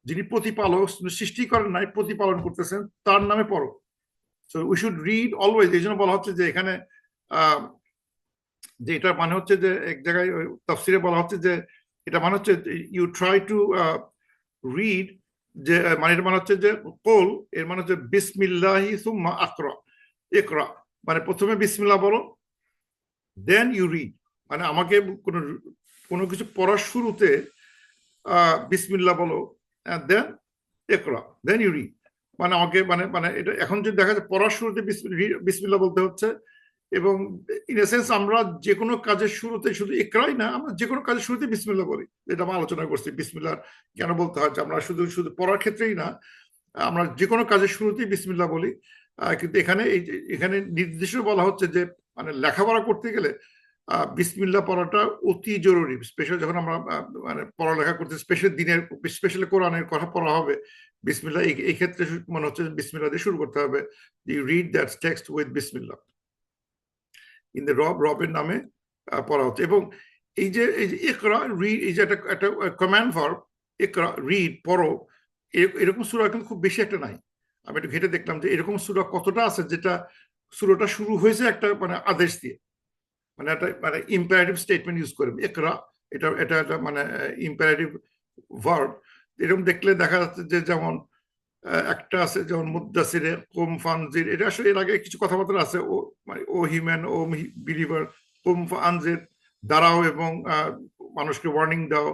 যিনি প্রতিপালক, সৃষ্টি করেন নাই, প্রতিপালন করতেছেন, তার নামে পড়ো। So we should read always. এই জন্য বলা হচ্ছে যে এখানে যে এটা মানে হচ্ছে যে এক জায়গায় তাফসিরে বলা হচ্ছে যে এটা মানে হচ্ছে ইউ ট্রাই টু রিড, যে মানে এটা মানে হচ্ছে যে কোল, এর মানে হচ্ছে বিসমিল্লাহি সুম্মা আকরা, ইকরা, মানে প্রথমে বিসমিল্লাহ বলো, দেন ইউ রিড। মানে আমাকে কোনো কিছু পড়ার শুরুতে বিসমিল্লাহ বলো, দেন ইকরা, দেন ইউ রিড। মানে আমাকে মানে মানে এটা এখন যদি দেখা যায় পড়ার শুরুতে বিসমিল্লাহ বলতে হচ্ছে। এবং ইন এ সেন্স আমরা যে কোনো কাজের শুরুতে শুধু ইকরাই না, আমরা যে কোনো কাজের শুরুতে বিসমিল্লাহ বলি। এটা আমরা আলোচনা করছি বিসমিল্লাহ কেন বলতে হয়, যে আমরা শুধু শুধু পড়ার ক্ষেত্রেই না, আমরা যে কোনো কাজের শুরুতেই বিসমিল্লাহ বলি। কিন্তু এখানে এখানে নির্দেশ বলা হচ্ছে যে মানে লেখাপড়া করতে গেলে বিসমিল্লাহ পড়াটা অতি জরুরি। স্পেশাল যখন আমরা মানে পড়ালেখা করতে, স্পেশাল দিনের স্পেশালি কোরআনের কথা পড়া হবে, বিসমিল্লাহ এই ক্ষেত্রে মনে হচ্ছে বিসমিল্লাহ দিয়ে শুরু করতে হবে। You read that text with বিসমিল্লাহ ইন দ্য রবের নামে পড়া হচ্ছে। এবং এই যে ইকরা, রিড, এই যে একটা কমান্ড ভার্ব, ইকরা, রিড, পড়ো, এরকম সূরা কিন্তু খুব বেশি একটা নাই। আমি একটু ঘেটে দেখলাম যে এরকম সূরা কতটা আছে যেটা সূরাটা শুরু হয়েছে একটা মানে আদেশ দিয়ে, মানে একটা মানে ইম্পারেটিভ স্টেটমেন্ট ইউজ করে ইকরা। এটা এটা একটা মানে ইম্পারেটিভ ভার্ব। এরকম দেখলে দেখা যাচ্ছে যে যেমন একটা আছে যেমন মুদ্দাসিরে কুম ফানজির, এটা আসলে এর আগে কিছু কথাবার্তা আছে। ও মানে ও হিউম্যান, ও বিলিভার, কুম ফানজির, দাঁড়াও এবং মানুষকে ওয়ার্নিং দাও।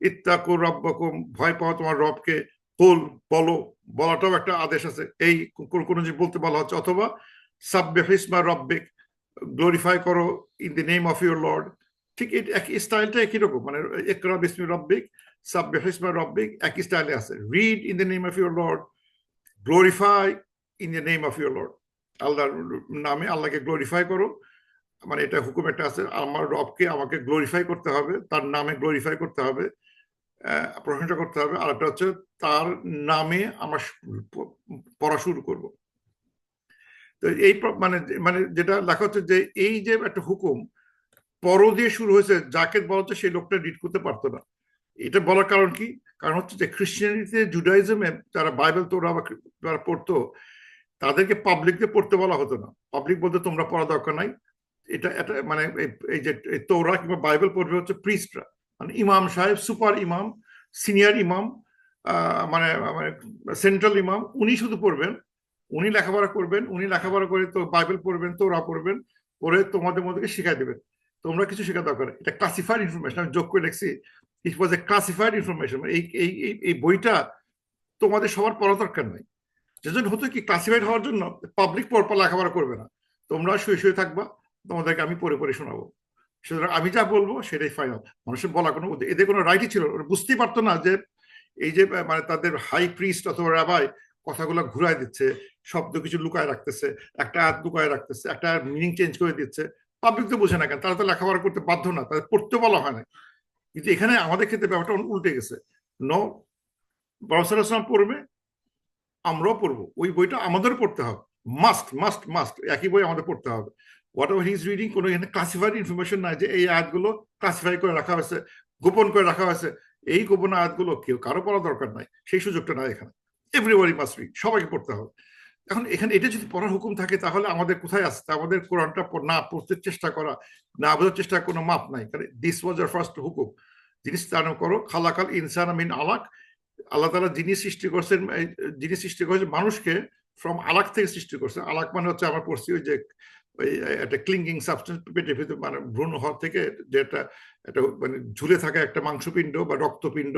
ইত্তাকু রব্বাকুম, ভয় পাও তোমার রবকে। কুল, বলো, বলাটাও একটা আদেশ আছে, এই কোনো জিনিস বলতে বলা হচ্ছে। অথবা সাব্বিহ ইসমা রব্বিক, গ্লোরিফাই করো in the name of your Lord. ঠিক একই স্টাইলটা একই রকম, মানে ইকরা বিসমি রব্বিক, সাব্বিহ ইসমা রব্বিক, একই স্টাইলে আছে। Read in the name of your Lord, glorify in the name of your Lord, আল্লাহর নামে আল্লাহকে গ্লোরিফাই করো। মানে এটা হুকুম একটা আছে, আমার রবকে আমাকে গ্লোরিফাই করতে হবে, তার নামে গ্লোরিফাই করতে হবে, প্রশংসা করতে হবে। আর একটা হচ্ছে তার নামে আমরা পড়া শুরু করব। তো এই মানে মানে যেটা লেখা হচ্ছে যে এই যে একটা হুকুম পর দিয়ে শুরু হয়েছে, যাকে বলা হচ্ছে সেই লোকটা রিড করতে পারতো না। এটা বলার কারণ কি? কারণ হচ্ছে যে খ্রিস্টানিটিতে, জুডাইজমে যারা বাইবেল তোরা বা যারা পড়তো, তাদেরকে পাবলিককে পড়তে বলা হতো না। পাবলিক বলতে তোমরা পড়া দরকার নাই, এটা এটা মানে এই যে তোরা কিংবা বাইবেল পড়বে হচ্ছে প্রিস্টরা, মানে ইমাম সাহেব, সুপার ইমাম, সিনিয়র ইমাম, মানে মানে সেন্ট্রাল ইমাম, উনি শুধু পড়বেন, উনি লেখাপড়া করবেন, উনি লেখাপড়া করে তো বাইবেল পড়বেন, তোরা পড়বেন, পড়ে তোমাদের মধ্যে শিখাই দেবেন। তোমরা কিছু শেখা দরকার, এটা ক্লাসিফাইড ইনফরমেশন, আমি যোগ করে লিখছি ইট ওয়াজ এ ক্লাসিফাইড ইনফরমেশন। এই বইটা তোমাদের সবার পড়া দরকার নাই। যেজন্য হতো কি, ক্লাসিফাইড হওয়ার জন্য পাবলিক লেখাপড়া করবে না, তোমরা শুয়ে শুয়ে থাকবা, তোমাদেরকে আমি পড়ে পড়ে শোনাবো। সুতরাং আমি যা বলবো সেটাই ফাইনাল। মানুষের বলা কোনো, এদের কোনো রাইটই ছিল, বুঝতেই পারতো না যে এই যে মানে তাদের হাই প্রিস্ট অথবা রাবাই কথাগুলো ঘুরাই দিচ্ছে, শব্দ কিছু লুকায় রাখতেছে, একটা হাত লুকায় রাখতেছে, একটা মিনিং চেঞ্জ করে দিচ্ছে। পাবলিক তো বোঝে না কেন, তারা তো লেখাপড়া করতে বাধ্য না, তাদের পড়তে বলা হয় না। কিন্তু এখানে আমাদের ক্ষেত্রে ব্যাপারটা উল্টে গেছে। নো, বরসালাম পড়বে, আমরাও পড়বো, ওই বইটা আমাদের পড়তে হবে, মাস্ট মাস্ট মাস্ট, একই বই আমাদের পড়তে হবে। What ever he is reading, কোনো এখানে ক্লাসিফাইড ইনফরমেশন নাই যে এই আয়াতগুলো ক্লাসিফাই করে রাখা হয়েছে, গোপন করে রাখা হয়েছে, এই গোপন আয়াতগুলো কেউ কারো পড়া দরকার নাই, সেই সুযোগটা নাই এখানে। এভরিবডি মাস্ট রিড, সবাইকে পড়তে হবে। এখন এখানে এটা যদি পড়ার হুকুম থাকে, তাহলে আমাদের কোথায় আসছে? আমাদের কোরআনটা না পড়তে চেষ্টা করা, না বোঝার চেষ্টা, কোনো মাপ নাই। কারণ দিস ওয়াজ আর ফার্স্ট হুকুম, জিনিস তার করো, খালাকাল ইনসান মিন আলাক। আল্লাহ তাআলা যিনি সৃষ্টি করছেন, যিনি সৃষ্টি করেছেন মানুষকে ফ্রম আলাক থেকে সৃষ্টি করছেন। আলাক মানে হচ্ছে, আমরা পড়ছি ওই যে একটা ক্লিঙ্গিং সাবস্টেন্স পেটের ভিতরে, মানে ভ্রূণ হওয়ার থেকে যেটা একটা মানে ঝুলে থাকা একটা মাংসপিণ্ড বা রক্তপিণ্ড,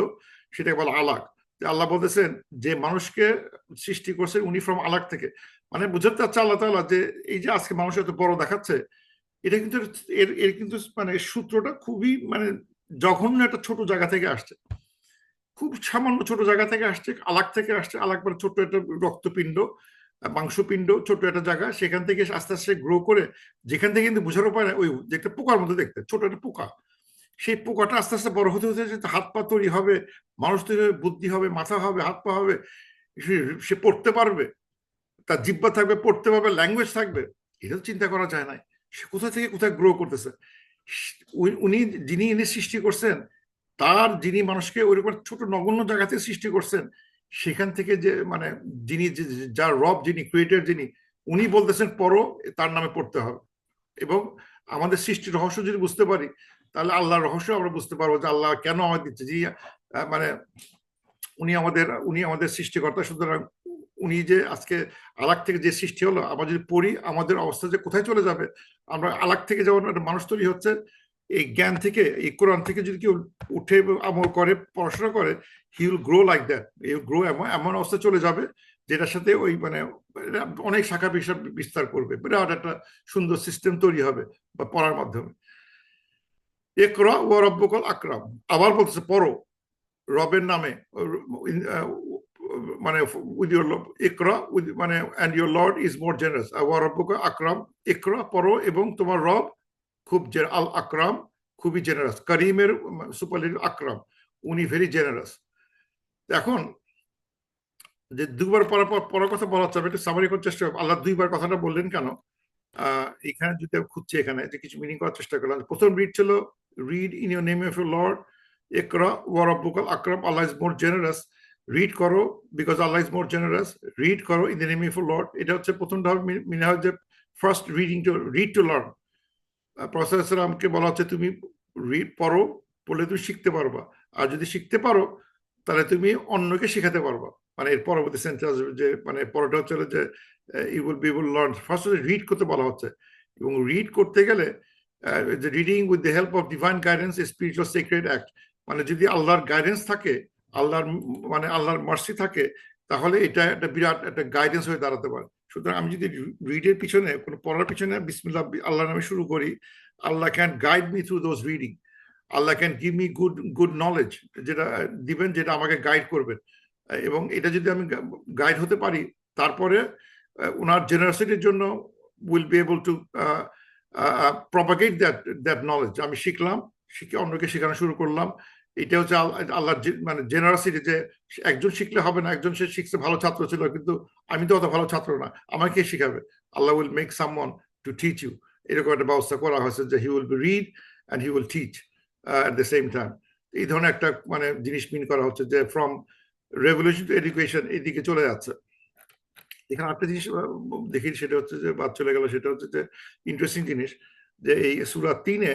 সেটাকে বলা আলাক। আল্লাহ বলতেছেন যে মানুষকে সৃষ্টি করছেন উনি ফ্রম আলাক থেকে। মানে বুঝতে চাচ্ছে আল্লাহ তাআলা যে এই যে আজকে মানুষ এত বড় দেখাচ্ছে, এটা কিন্তু এর কিন্তু মানে সূত্রটা খুবই মানে জঘন্য একটা ছোট জায়গা থেকে আসছে, খুব সামান্য ছোট জায়গা থেকে আসছে, আলাক থেকে আসছে। আলাক মানে ছোট্ট একটা রক্তপিণ্ড, মাংসপিণ্ড, ছোট একটা জায়গা, সেখান থেকে আস্তে আস্তে গ্রো করে, যেখান থেকে কিন্তু বোঝার উপায় না, ওই যে একটা পোকার মধ্যে দেখতে ছোট একটা পোকা, সেই পোকাটা আস্তে আস্তে বড় হতে হতে হাত পা তৈরি হবে, মানুষ তৈরি হবে, বুদ্ধি হবে, মাথা হবে, হাত পা হবে, সে পড়তে পারবে, তার জিহ্বা থাকবে, পড়তে পারবে, ল্যাঙ্গুয়েজ থাকবে। এটা চিন্তা করা যায় না, সে কোথা থেকে কোথায় গ্রো করতেছে। উনি যিনি এনে সৃষ্টি করছেন, তার যিনি মানুষকে ওইরকম ছোট নগণ্য জায়গাতে সৃষ্টি করছেন, সেখান থেকে যে মানে যিনি যার রব, যিনি ক্রিয়েটর, যিনি, উনি বলতেছেন পড়ো, তার নামে পড়তে হবে। এবং আমাদের সৃষ্টির রহস্য যদি বুঝতে পারি, তাহলে আল্লাহর রহস্য আমরা বুঝতে পারবো যে আল্লাহ কেন আমাদের দিচ্ছে, যে মানে উনি আমাদের সৃষ্টিকর্তা। সুতরাং উনি যে আজকে আলাক থেকে যে সৃষ্টি হলো, আমরা যদি পড়ি, আমাদের অবস্থা যে কোথায় চলে যাবে। আমরা আলাক থেকে যেমন একটা মানুষ তৈরি হচ্ছে, এই জ্ঞান থেকে, এই কোরআন থেকে যদি কেউ উঠে আমল করে, পড়াশোনা করে, he will grow like that. He will grow এমন অবস্থা চলে যাবে, যেটার সাথে ওই মানে অনেক শাখা বিস্তার করবে, বিরাট একটা সুন্দর সিস্টেম তৈরি হবে বা পড়ার মাধ্যমে। ইকরা ওয়া রাব্বুকাল আকরাম, আবার বলতেছে পড়ো রবের নামে, মানে উইথ ইউর ইকরা, মানে and your lord is more generous, ওয়া রাব্বুকা আকরাম, ইকরা পড়ো এবং তোমার রব খুব আল আকরাম, খুবই জেনারেস। করিমের সুপারলেটিভ আকরাম, উনি ভেরি জেনারেস। এখন যে দুবার পড়ার কথা বলা হচ্ছে, আমি একটু সামারি করার চেষ্টা করব। আল্লাহ দুইবার কথাটা বললেন কেন, এখানে যদি খুঁজছি, এখানে যে কিছু মিনিং করার চেষ্টা করলাম। প্রথম রিড ছিল read in your name of your lord, ইকরা ওয়া রাব্বুকাল আকরাম, Allah is more generous. Read করো because Allah is more generous, read করো in the name of your lord. এটা হচ্ছে প্রথমটা মিনে হয় যে first reading, to read to learn. প্রফেসরকে বলা হচ্ছে তুমি রিড পড়ো, পড়লে তুমি শিখতে পারবা, আর যদি শিখতে পারো তাহলে তুমি অন্যকে শেখাতে পারবা। মানে এর পরবর্তী সেন্টেন্স যে মানে পরটা হচ্ছে যে you will be able learn. First read করতে বলা হচ্ছে, এবং রিড করতে গেলে যে reading with the help of divine guidance spiritual secret act, মানে যদি আল্লাহর গাইডেন্স থাকে, আল্লাহর মানে আল্লাহর মার্সি থাকে, তাহলে এটা একটা বিরাট একটা গাইডেন্স হয়ে দাঁড়াতে পারে। সুতরাং আমি যদি রিডের পিছনে, কোনো পড়ার পিছনে বিসমিল্লাহ আল্লাহ নামে শুরু করি, Allah can guide me through those reading, Allah can give me good knowledge, যেটা দিবেন, যেটা আমাকে গাইড করবেন। এবং এটা যদি আমি গাইড হতে পারি, তারপরে ওনার জেনারেসিটির জন্য will be able to propagate that knowledge. আমি শিখলাম, শিখে অন্যকে শেখানো শুরু করলাম। এটা হচ্ছে আল্লাহর মানে জেনারসিটি, যে একজন শিখলে হবে না, একজন সে শিখছে ভালো ছাত্র ছিল কিন্তু আমি তো অত ভালো ছাত্র না, আমাকে শিখাবে, Allah will make someone to teach you. এরকম একটা ব্যবস্থা করা হয়েছে যে he will be read and he will teach at the same time. এই ধরনের একটা মানে জিনিস মিন করা হচ্ছে যে ফ্রম রেভলিউশন টু এডুকেশন এদিকে চলে যাচ্ছে। এখানে একটা জিনিস দেখি, সেটা হচ্ছে যে বাদ চলে গেল, সেটা হচ্ছে যে ইন্টারেস্টিং জিনিস, যে এই সূরা 3-এ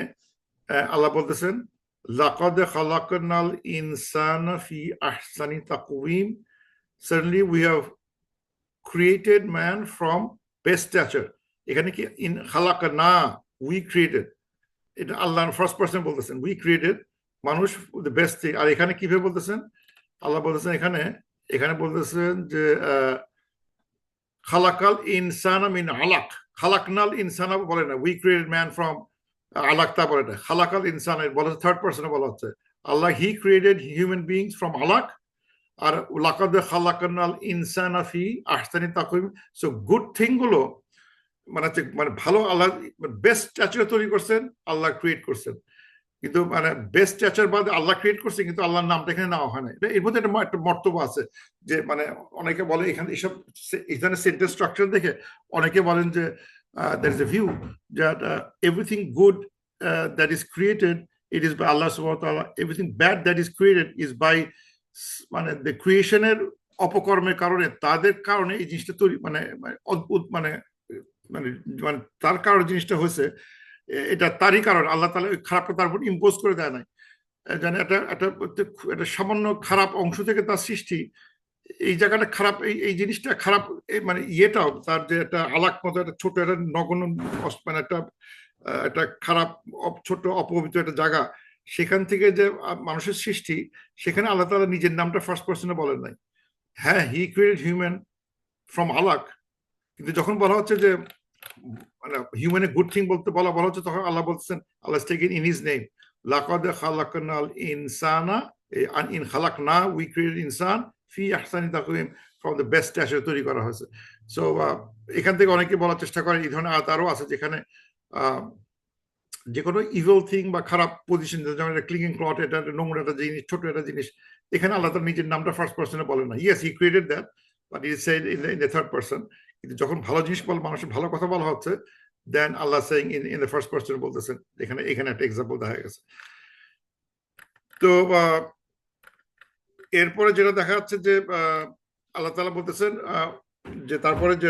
আল্লাহ বলতেছেন লাকাদ খালাকনাল ইনসানা ফি আহসানি তাকওয়িম, certainly we have created man from best stature. এখানে কি ইন খালাকনা, উই ক্রিয়েটেড, এটা আল্লাহ ফার্স্ট পারসন বলতেছেন, উই ক্রিয়েটেড মানুষ দ্য বেস্ট থিং। আর এখানে কিভাবে বলতেছেন, আল্লাহ বলতেছেন এখানে বলতেছেন যে খালাকাল ইনসানা মিন আলাক, খালাকনাল ইনসানা বলে না, উই ক্রিয়েটেড ম্যান ফ্রম আলাক, তা বলে না, খালাকাল ইনসান বলা হচ্ছে, থার্ড পারসনে বলা হচ্ছে, Allah he created human beings from আলাক, আর লাকাদ খালাকানাল ইনসানা ফি আহসানি তাকওয়িম। সো গুড থিং গুলো মানে ভালো, আল্লাহ বেস্ট স্ট্যাচার তৈরি করছেন, আল্লাহ ক্রিয়েট করছেন, কিন্তু মানে বেস্ট স্ট্যাচার বাদে আল্লাহ ক্রিয়েট করছে, কিন্তু আল্লাহর নামটা এখানে নেওয়া হয় না। এর মধ্যে একটা মর্তব্য আছে, যে মানে অনেকে বলে এখানে এইসব এখানে সেন্টেন্স স্ট্রাকচার দেখে অনেকে বলেন যে there is a view that everything good that is created, it is by Allah subhanahu wa ta'ala, everything bad that is created is by মানে the creationের অপকর্মের কারণে, তাদের কারণে এই জিনিসটা তৈরি, মানে অদ্ভুত, মানে মানে মানে তার কারণে জিনিসটা হয়েছে, এটা তারই কারণ, আল্লাহ তাআলা ওই খারাপটা তার উপর ইম্পোজ করে দেয় নাই, জানে একটা সামান্য খারাপ অংশ থেকে তার সৃষ্টি, এই জায়গাটা খারাপ, এই জিনিসটা খারাপ, মানে ইয়েটাও তার যে একটা আলাক মতো একটা ছোট একটা নগণ্য, মানে একটা খারাপ ছোট অপবিত্র একটা জায়গা, সেখান থেকে যে মানুষের সৃষ্টি, সেখানে আল্লাহ তাআলা নিজের নামটা ফার্স্ট পারসনে বলেন নাই। হ্যাঁ, হি ক্রিয়েটেড হিউম্যান ফ্রম আলাক, কিন্তু যখন বলা হচ্ছে যে মানে হিউম্যানের গুড থিং বলতে বলা হচ্ছে, তখন আল্লাহ বলতেছেন, আল্লাহ টেকিং ইন হিজ নেম, লাকাদ খালাকনাল ইনসানা, ইন খালাকনা, উই ক্রিয়েটেড ইনসান ফি আহসানি তাকওয়িম, ফ্রম দ্য বেস্ট স্ট্যাচার তৈরি করা হয়েছে। সো এখান থেকে অনেকে বলার চেষ্টা করে, এই ধরনের আয়াত আরো আছে যেখানে যে কোনো ইভিল থিং বা খারাপ পজিশন, যেমন একটা ক্লিনিং ক্লথ, এটা নোংরা একটা জিনিস, ছোট একটা জিনিস, এখানে আল্লাহ তার নিজের নামটা ফার্স্ট পারসনে বলে না। Yes, he created that, but he said in the third person. কিন্তু যখন ভালো জিনিস বল, মানুষের ভালো কথা বলা হচ্ছে, then Allah saying in the first person বলতেছেন। এখানে একটা এক্সাম্পল দেখা গেছে। তো এরপরে যেটা দেখা যাচ্ছে যে আল্লাহ তাআলা বলতেছেন যে তারপরে যে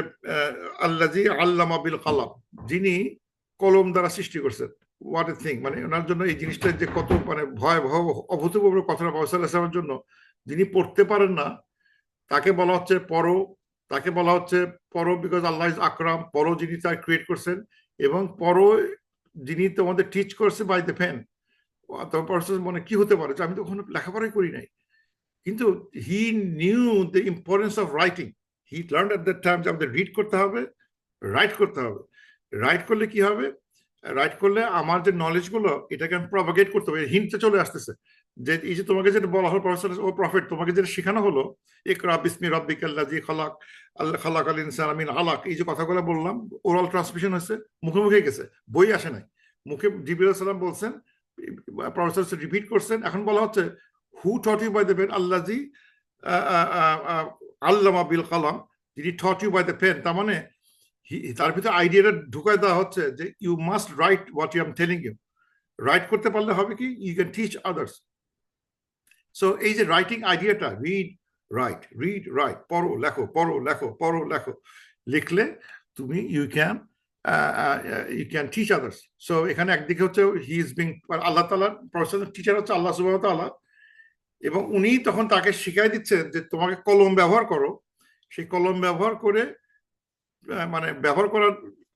আল্লাযী আল্লামা বিল কলম, যিনি কলম দ্বারা সৃষ্টি করছেন। হোয়াট এ থিং, মানে ওনার জন্য এই জিনিসটা যে কত মানে ভয়াবহ অভূতপূর্ব কথাটা, মুহাম্মদ সাল্লাল্লাহু আলাইহি ওয়াসাল্লামের জন্য, যিনি পড়তে পারেন না, তাকে বলা হচ্ছে পড়ো, তাকে বলা হচ্ছে পড়ো বিকজ আল্লাহ ইজ আকরাম, পড়ো যিনি তার ক্রিয়েট করছেন, এবং পড়ো যিনি তোমাদের টিচ করছে বাই দ্য পেন। তোমার মনে কি হতে পারে যে আমি তো ওখানে লেখাপড়াই করি নাই, কিন্তু he knew the importance of writing. He learn at that time যে আমাদের রিড করতে হবে, রাইট করতে হবে। রাইট করলে কি হবে, রাইট করলে আমার যে নলেজ গুলো, এটাকে আমি প্রপাগেট করতে হবে। হিন্টটা চলে আসতেছে যে এই যে তোমাকে যেটা বলা হলো, ও প্রফেট, তোমাকে যেটা শেখানো হলো, ইকরা বিসমি রাব্বিকাল্লাযী খালাক, আল্লাহ খালাকাল ইনসানা মিন আলাক, এই যে কথাগুলো বললাম, ওরাল ট্রান্সমিশন হয়েছে, মুখে মুখে গেছে, বই আসে নাই, মুখে জিবরিল আলাইহিস সালাম বলছেন, প্রফেসর রিপিট করছেন। এখন বলা হচ্ছে who taught you by the pen, আল্লাযী আল্লামা বিল কলম, যিনি taught you by the pen. তার মানে তার ভিতরে আইডিয়াটা ঢুকায় দেওয়া হচ্ছে যে you must write what you am telling you. Write করতে পারলে হবে কি, you can teach others. So এই যে রাইটিং আইডিয়াটা, রিড রাইট, রিড রাইট, পড়ো লেখো, পড়ো লেখো, পড়ো লেখো, লিখলে তুমি you can teach others. So এখানে একদিকে হচ্ছে হি ইজ বিং, আল্লাহ তাআলার পার্সোনাল টিচার হচ্ছে আল্লাহ সুবহানাহু ওয়া তাআলা, এবং উনি তখন তাকে শিখাই দিচ্ছেন যে তোমাকে কলম ব্যবহার করো। সেই কলম ব্যবহার করে মানে ব্যবহার করার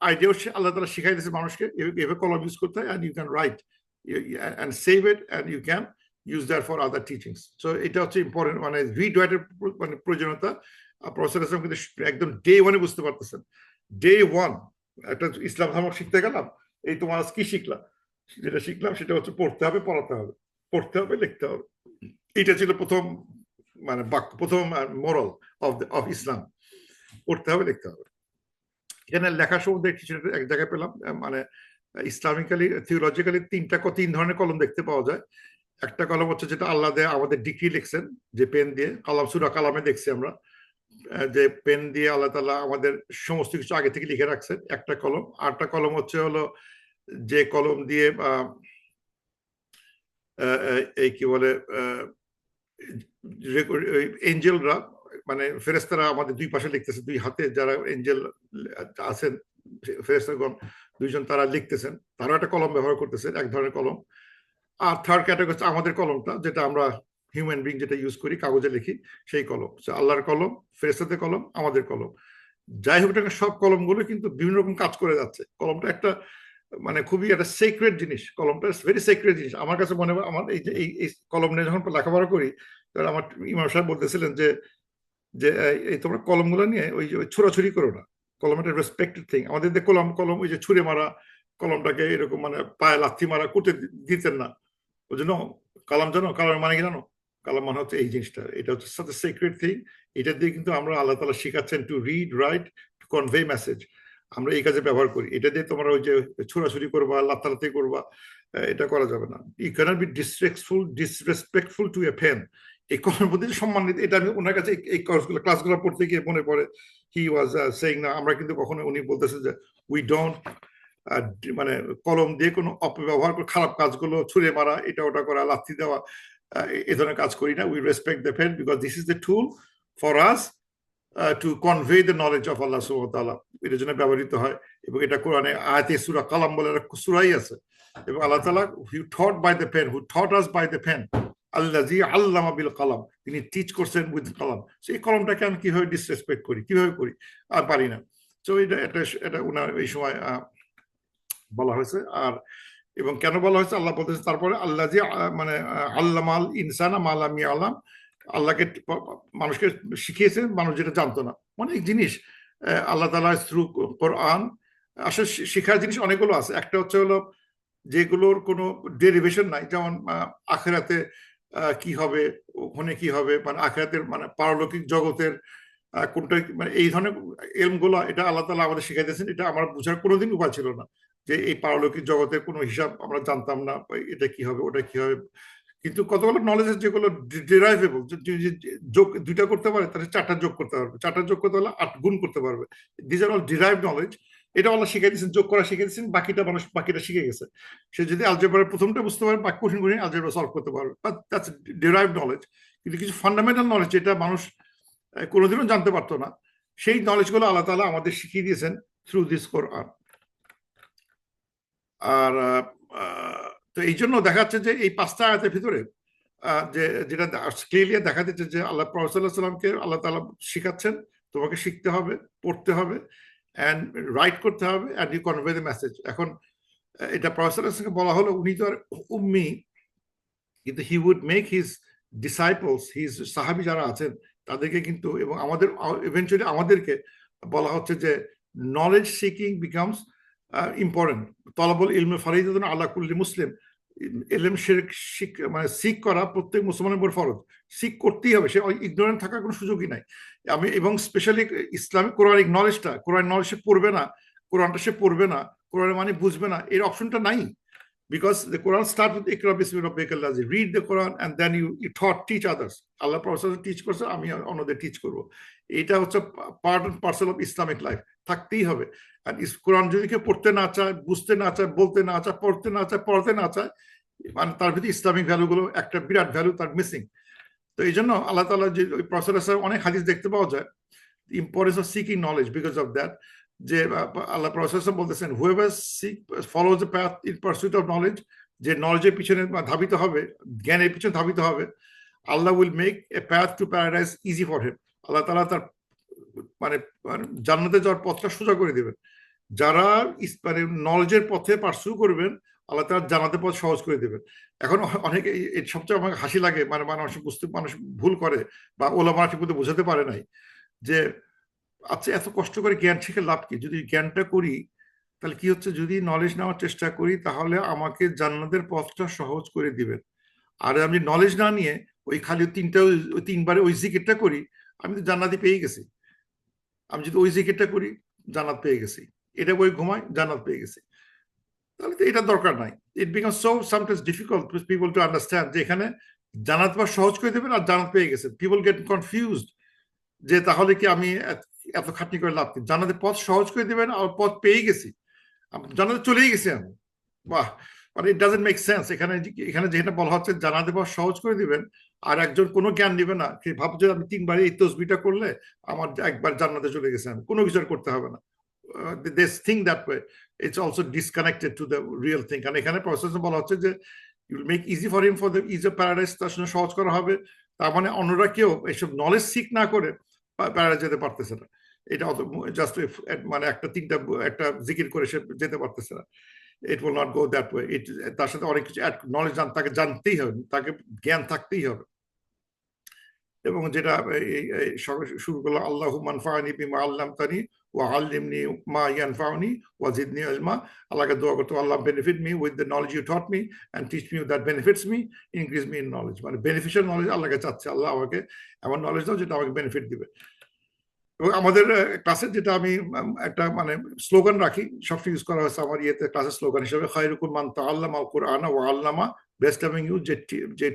আইডিয়াও আল্লাহ তাআলা শিখাই দিচ্ছে মানুষকে, এভাবে কলম ইউজ করতে হয়, and you can write and save it and you can use that for other teachings. So এটা হচ্ছে ইম্পর্টেন্ট, মানে রিড রাইটের মানে প্রয়োজনীয়তা প্রফেসর ইসলাম কিন্তু একদম ডে ওয়ানে বুঝতে পারতেছেন। ডে ওয়ান একটা ইসলাম ধর্ম শিখতে গেলাম, এই তোমার কি শিখলাম, যেটা শিখলাম সেটা হচ্ছে পড়তে হবে, পড়াতে হবে, পড়তে হবে, লিখতে হবে। এটা ছিল প্রথম মানে বাক্য, প্রথম মোরাল অফ ইসলাম, পড়তে হবে, লিখতে হবে। এখানে লেখার সম্বন্ধে এক জায়গায় পেলাম, মানে ইসলামিক্যালি থিওলজিক্যালি তিন ধরনের কলম দেখতে পাওয়া যায়। একটা কলম হচ্ছে যেটা আল্লাহ দেয় আমাদের ডিগ্রি লিখছেন যে পেন দিয়ে, কালাম সূরা কালামে দেখছি আমরা যে পেন দিয়ে আল্লাহ তাআলা আমাদের সমস্ত কিছু আগে থেকে লিখে রাখছেন, একটা কলম। আরেকটা কলম হচ্ছে হলো যে কলম দিয়ে এই কি বলে এঞ্জেলরা মানে ফেরেশতারা আমাদের দুই পাশে লিখতেছে, দুই হাতে যারা এঞ্জেল আছেন ফেরেশতাগণ দুইজন তারা লিখতেছেন, তারা একটা কলম ব্যবহার করতেছেন, এক ধরনের কলম। আর থার্ড ক্যাটাগরি হচ্ছে আমাদের কলমটা, যেটা আমরা হিউম্যান বিং যেটা ইউজ করি, কাগজে লিখি, সেই কলম। আল্লাহর কলম, ফেরেশতাদের কলম, আমাদের কলম। যাই হোক না, সব কলমগুলো কিন্তু বিভিন্ন রকম কাজ করে যাচ্ছে। কলমটা একটা মানে খুবই একটা সিক্রেট জিনিস, কলমটা ভেরি সিক্রেট জিনিস আমার কাছে মনে হয়। আমার এই যে এই কলম নিয়ে যখন লেখাপড়া করি, তখন আমার ইমাম সাহেব বলতেছিলেন যে যে এই তোমরা কলমগুলো নিয়ে ওই যে ছোড়াছুরি করো না, কলম একটা রেসপেক্টেড থিং। আমাদের কলম কলম ওই যে ছুঁড়ে মারা, কলমটাকে এরকম মানে পায়ে লাথি মারা করতে দিতেন না। ওই জন্য কালাম জানো, কালামের মানে কি জানো? কালাম মানে হচ্ছে এই জিনিসটা, এটা হচ্ছে সাচ এ সিক্রেট থিং। এটা দিয়ে কিন্তু আমরা আল্লাহ তাআলা শিখাচ্ছেন to read, write, to convey message. আমরা এই কাজে ব্যবহার করি। এটা দিয়ে তোমরা ওই যে ছোড়াছুরি করবা, লাত্তালাতি করবা, এটা করা যাবে না। You can't be disrespectful to a pen. এই কলমের প্রতি সম্মান দিতে, এটা আমি ওনার কাছে এই ক্লাসগুলো পড়তে গিয়ে মনে পড়ে। হি ওয়াজ সেইং না, আমরা কিন্তু কখনো, উনি বলতেছে যে উই ডোন্ট মানে কলম দিয়ে কোনো অপব্যবহার করে খারাপ কাজগুলো, ছুঁড়ে মারা, এটা ওটা করা, লাথি দেওয়া, এই ধরনের কাজ করি না। We respect the pen because this is the tool for us to convey the knowledge of Allah সুবহানাহু ওয়া তাআলা। এটার জন্য ব্যবহৃত হয়। এবং এটা কোরআনে আয়াতে সূরা কালাম বলে একটা সূরাই আছে। এবং আল্লাহ তাআলা who taught by the pen, who taught us by the pen, আল্লাযী আল্লামা বিল কালাম, তিনি টিচ করছেন উইথ কালাম। সেই কলমটাকে আমি কিভাবে ডিসরেসপেক্ট করি, কিভাবে করি? আর পারি না। তো এটা উনার এই সময় বলা হয়েছে। আর এবং কেন বলা হয়েছে আল্লাহ বলতেছে তারপরে, আল্লাহ যে মানে আল্লামাল ইনসানা মা লাম ইয়ালাম, আল্লাহকে মানুষকে শিখিয়েছেন মানুষ যেটা জানতো না। অনেক জিনিস আল্লাহ তাআলা থ্রু কোরআন, আসলে শিখার জিনিস অনেকগুলো আছে। একটা হচ্ছে হলো যেগুলোর কোনো ডেরিভেশন নাই, যেমন আখিরাতে কি হবে, ওখানে কি হবে, মানে আখিরাতের মানে পারলৌকিক জগতের কোনটা, মানে এই ধরনের এলমগুলো এটা আল্লাহ তাআলা আমাদের শিখাইতেছেন। এটা আমার বোঝার কোনোদিন উপায় ছিল না যে এই পারলৌকিক জগতের কোনো হিসাব আমরা জানতাম না, এটা কি হবে, ওটা কি হবে। কিন্তু কতগুলো নলেজ যেগুলো ডিরাইভেবল, যোগ দুইটা করতে পারে তাহলে চারটা যোগ করতে পারবে, চারটা যোগ করতে হলে 8 গুণ করতে পারবে। This are all derive knowledge. এটা আল্লাহ শিখাই দিয়েছেন, যোগ করা শিখে দিয়েছেন, বাকিটা মানুষ বাকিটা শিখে গেছে। সে যদি আলজেব্রার প্রথমটা বুঝতে পারে, বাকি কঠিন কঠিন আলজেব্রা সলভ করতে পারবে, বাট দ্যাটস ডিরাইভ নলেজ। কিন্তু কিছু ফান্ডামেন্টাল নলেজ যেটা মানুষ কোনোদিনও জানতে পারতো না, সেই নলেজগুলো আল্লাহ তাআলা আমাদের শিখিয়ে দিয়েছেন থ্রু দিস কোরআন। আর তো এই জন্য দেখা যাচ্ছে যে এই 5টা আয়াতের ভিতরে যে যেটা ক্লিয়ারলি দেখা যাচ্ছে যে আল্লাহ প্রফেসর সাল্লাল্লাহু আলাইহি ওয়াসাল্লামকে আল্লাহ তাআলা শিখাচ্ছেন তোমাকে শিখতে হবে, পড়তে হবে, এন্ড রাইট করতে হবে, and you convey the message. এখন এটা প্রফেসর সাল্লাল্লাহু আলাইহি ওয়াসাল্লামকে বলা হলো, উনি তো আর উম্মি, কিন্তু he would make his disciples, his সাহাবী যারা আছেন তাদেরকে কিন্তু, এবং আমাদের ইভেন্চুয়ালি আমাদেরকে বলা হচ্ছে যে নলেজ সিকিং বিকামস ইম্পর্টেন্ট। তলাবুল ইলমে ফরিদাতুন আলা কুল্লি মুসলিম। এলম মানে সিক করা প্রত্যেক মুসলমানের উপর ফরজ। সিক করতেই হবে, সে ইগনোরেন্ট থাকার কোনো সুযোগই নাই। আমি এবং স্পেশালি ইসলামিক কোরআনিক নলেজটা, কোরআন নলেজ সে পড়বে না, কোরআনটা সে পড়বে না, কোরআনের মানে বুঝবে না, এর অপশনটা নাই। Because the Quran starts with Iqra bismi rabbikal ladzi. Read the Quran and then you teach others. Allah Prophet teach করছে, আমি অন্যদের টিচ করব। এটা হচ্ছে part and parcel of Islamic life, থাকতেই হবে। আর কোরআন যদি কেউ পড়তে না চায়, বুঝতে না চায়, বলতে না চায়, পড়তে না চায়, পড়তে না চায়, মানে তার ভিতরে ইসলামিক ভ্যালুগুলো একটা বিরাট ভ্যালু তার মিসিং। তো এই জন্য আল্লাহ তাআলা যে ওই প্রফেসর অনেক হাদিস দেখতে পাওয়া যায়, importance of seeking knowledge. Because of that, যে আল্লাহ প্রফেসর বলতেছেন, whoever follows the path in pursuit of knowledge, যে নলেজের পিছনে ধাবিত হবে, জ্ঞানের পিছনে ধাবিত হবে, Allah will make a path to paradise easy for him. Allah তাআলা তার মানে জান্নাতে যাওয়ার পথটা সোজা করে দিবেন। যারা মানে নলেজের পথে পার্সু করবেন, আল্লাহ তাআলা জান্নাতের পথ সহজ করে দেবেন। এখন অনেকে সবচেয়ে আমার হাসি লাগে, মানে মানুষ ভুল করে, বা ওলামারা ঠিক মতো বোঝাতে পারে নাই যে আচ্ছা এত কষ্ট করে জ্ঞান শিখে লাভ কি? যদি জ্ঞানটা করি তাহলে কি হচ্ছে, যদি নলেজ নেওয়ার চেষ্টা করি তাহলে আমাকে জান্নাতের পথটা সহজ করে দিবেন। আর আমি নলেজ না নিয়ে ওই খালি তিনবারে ওই জিকিরটা করি, আমি তো জান্নাতি পেয়ে গেছি। আমি যদি ওই জিকিরটা করি, জান্নাত পেয়ে গেছি। এটা বই ঘুমাই, জান্নাত পেয়ে গেছি। তাহলে তো এটা দরকার নাই। It became so sometimes difficult for people to understand যে এখানে জান্নাত পাওয়া সহজ করে দেবেন আর জান্নাত পেয়ে গেছেন। পিপল গেট কনফিউজড যে তাহলে কি আমি এত খাটনি করে লাভ কি? জান্নাতের পথ সহজ করে দিবেন আর পথ পেয়ে গেছি, জান্নাতে চলেই গেছি আমি। বাহ, মানে ইট ডাজন্ট মেক সেন্স। এখানে এখানে যেটা বলা হচ্ছে জান্নাতের পথ সহজ করে দিবেন আর একজন কোনো জ্ঞান দিবে না, ভাবছে আমি 3 বার এই তসবিটা করলে আমার একবার জান্নাতে চলে গেছে, আমি কোনো কিছু করতে হবে না। This thing that way, it's also disconnected to the real thing. কারণ এখানে প্রসেস বলা হচ্ছে যে you will make easy for him for the ease of paradise, তার জন্য সহজ করা হবে। তার মানে অন্যরা কেউ এইসব নলেজ সিক না করে প্যারাডাইস যেতে পারতেছে না। এটা জাস্ট মানে একটা জিকির করে সে যেতে পারতেছে না। It will not go that way. তার সাথে অনেক কিছু নলেজ তাকে জানতেই হবে, তাকে জ্ঞান থাকতেই হবে। এবং যেটা শুরু করলো আল্লাহু মানফাআনি বিমা আল্লামতানি ওয়া আল্লিমনি মা ইয়ানফাউনি ওয়া জিদনি ইলমা। আল্লাহকে দোয়া করতে, Allah benefit me with the knowledge you taught me and teach me that benefits me, increase me in knowledge. মানে বেনিফিশিয়াল নলেজ আল্লাহকে চাচ্ছে, আল্লাহ আমাকে এমন নলেজ দাও যেটা আমাকে বেনিফিট দিবে। এবং আমাদের ক্লাসে যেটা আমি একটা মানে স্লোগান রাখি, সবসময় ইউজ করা হয়েছে আমার ইয়েতে ক্লাসের স্লোগান হিসেবে, খায়রুকুম মান তাআল্লামা আল কুরআন ওয়া আল্লামা, বেস্ট অ্যামং ইউ যে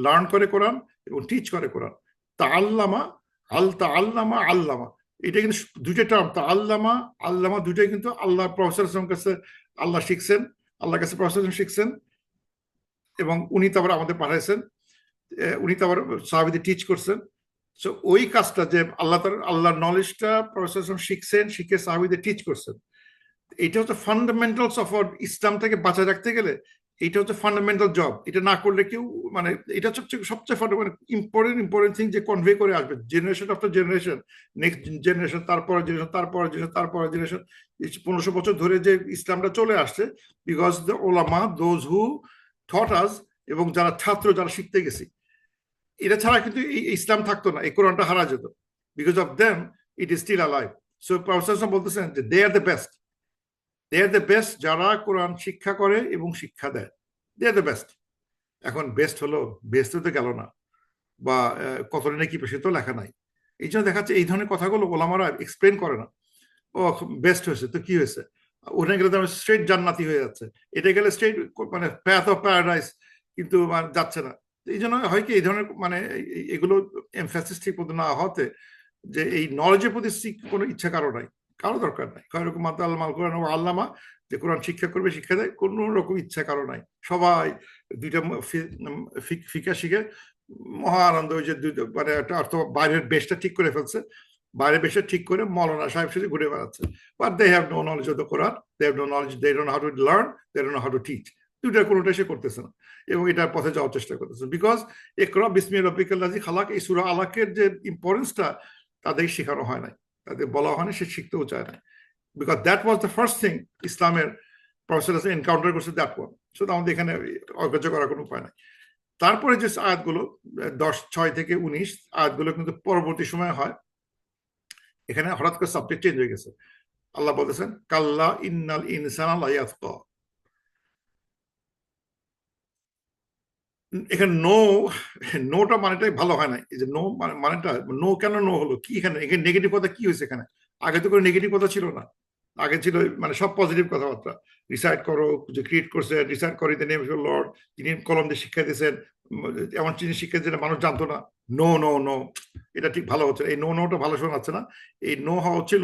লার্ন করে কোরআন এবং টিচ করে কোরআন। তাআল্লামা তাআল্লামা আল্লামা, এটা কিন্তু দুইটা টার্ম। তাআল্লামা আল্লামা দুইটাই কিন্তু আল্লাহ প্রফেসর কাছে আল্লাহ শিখছেন, আল্লাহর কাছে প্রফেসর শিখছেন এবং উনি তো আবার আমাদের পাঠাইছেন, উনি তো আবার সাহাবীদের টিচ করছেন। সো ওই কাজটা যে আল্লাহর নলেজটা প্রফেসর শিখছেন, শিখে সাহাবীদের টিচ করছেন, এটা হচ্ছে ফান্ডামেন্টালস অফ ইসলামটাকে বাঁচায় রাখতে গেলে এটা হচ্ছে ফান্ডামেন্টাল জব। এটা না করলে কেউ মানে এটা সবচেয়ে ফান্ডামেন্টাল ইম্পর্টেন্ট থিং যে কনভে করে আসবে generation after generation, next generation, তারপর জেনারেশন, তারপর জেনারেশন। 1500 বছর ধরে যে ইসলামটা চলে আসছে বিকজ দ্য ওলামা, দোজ হু থট আস, এবং যারা ছাত্র যারা শিখতে গেছি, এটা ছাড়া কিন্তু এই ইসলাম থাকতো না, এই কোরআনটা হারা যেত। Because of them it is still alive. So professor বলতেছেন যে দে আর দ্য বেস্ট, যারা কোরআন শিক্ষা করে এবং শিক্ষা দেয়, দে আর দ্য বেস্ট। এখন বেস্ট হলো, বেস্ট তো গেল না, বা কতদিনে নাকি সে তো লেখা নাই। এই জন্য দেখাচ্ছে এই ধরনের কথাগুলো ওলামারা এক্সপ্লেন করে না। ও বেস্ট হয়েছে তো কি হয়েছে, ওখানে গেলে তো স্ট্রেট জান্নাতি হয়ে যাচ্ছে, এটা গেলে স্ট্রেট মানে প্যাথ অফ প্যারাডাইস, কিন্তু যাচ্ছে না। এই জন্য হয় কি এই ধরনের মানে এগুলো এমফ্যাসিস ঠিক মতো না হতে, যে এই নলেজের প্রতি কোনো ইচ্ছা কারো নাই, কারো দরকার নাই। খায়রুকুম মান তাআল্লামা আল কুরআন ওয়া আল্লামা, যে কোরআন শিক্ষা করবে শিক্ষা দেয়, কোনো রকম ইচ্ছা কারো নাই। সবাই দুইটা ফিকা শিখে মহা আনন্দ, ওই যে মানে একটা অর্থ বাইরের বেশটা ঠিক করে ফেলছে, বাইরের বেশটা ঠিক করে মৌলানা সাহেব সাথে ঘুরে বেড়াচ্ছে। But they have no knowledge of the Quran, they have no knowledge, they don't know how to learn, they don't know how to teach. দুইটার কোনোটাই সে করতেছে না এবং এটার পথে যাওয়ার চেষ্টা করতেছে। বিকজ ইকরা বিসমি রাব্বিকাল লাযী খালাক, এই সূরা আলাকের যে ইম্পর্টেন্সটা তাদের শেখানো হয় নাই, তাদের বলা হয়নি, সে শিখতেও চায় না। Because that was the first thing ইসলামের প্রফেসর এনকাউন্টার করছে, দ্যাট ওয়ান। শুধু আমাদের এখানে অগ্রাহ্য করার কোনো উপায় নাই। তারপরে যে আয়াতগুলো 10:6 থেকে 19 আয়াতগুলো কিন্তু পরবর্তী সময় হয়, এখানে হঠাৎ করে সাবজেক্ট চেঞ্জ হয়ে গেছে। আল্লাহ বলতেছেন কাল্লা ইন্নাল ইনসানা লা ইয়াতকা। এখানে নোটা মানেটাই ভালো হয় না। এই যে নো মানেটা নো, কেন নো হলো, কি এখানে এখানে নেগেটিভ কথা কি হয়েছে? এখানে আগে তো কোনো নেগেটিভ কথা ছিল না, আগে ছিল মানে সব পজিটিভ কথাবার্তা। রিসাইড করো, যে ক্রিয়েট করছে, রিসাইড করে the name of your Lord, যিনি কলম দিয়ে শিক্ষা দিয়েছেন, এমন জিনিস শিক্ষা যেটা মানুষ জানতো না। নো নো নো, এটা ঠিক ভালো হচ্ছে, এই নোটা ভালো শোনাচ্ছে না। এই নো হওয়া ছিল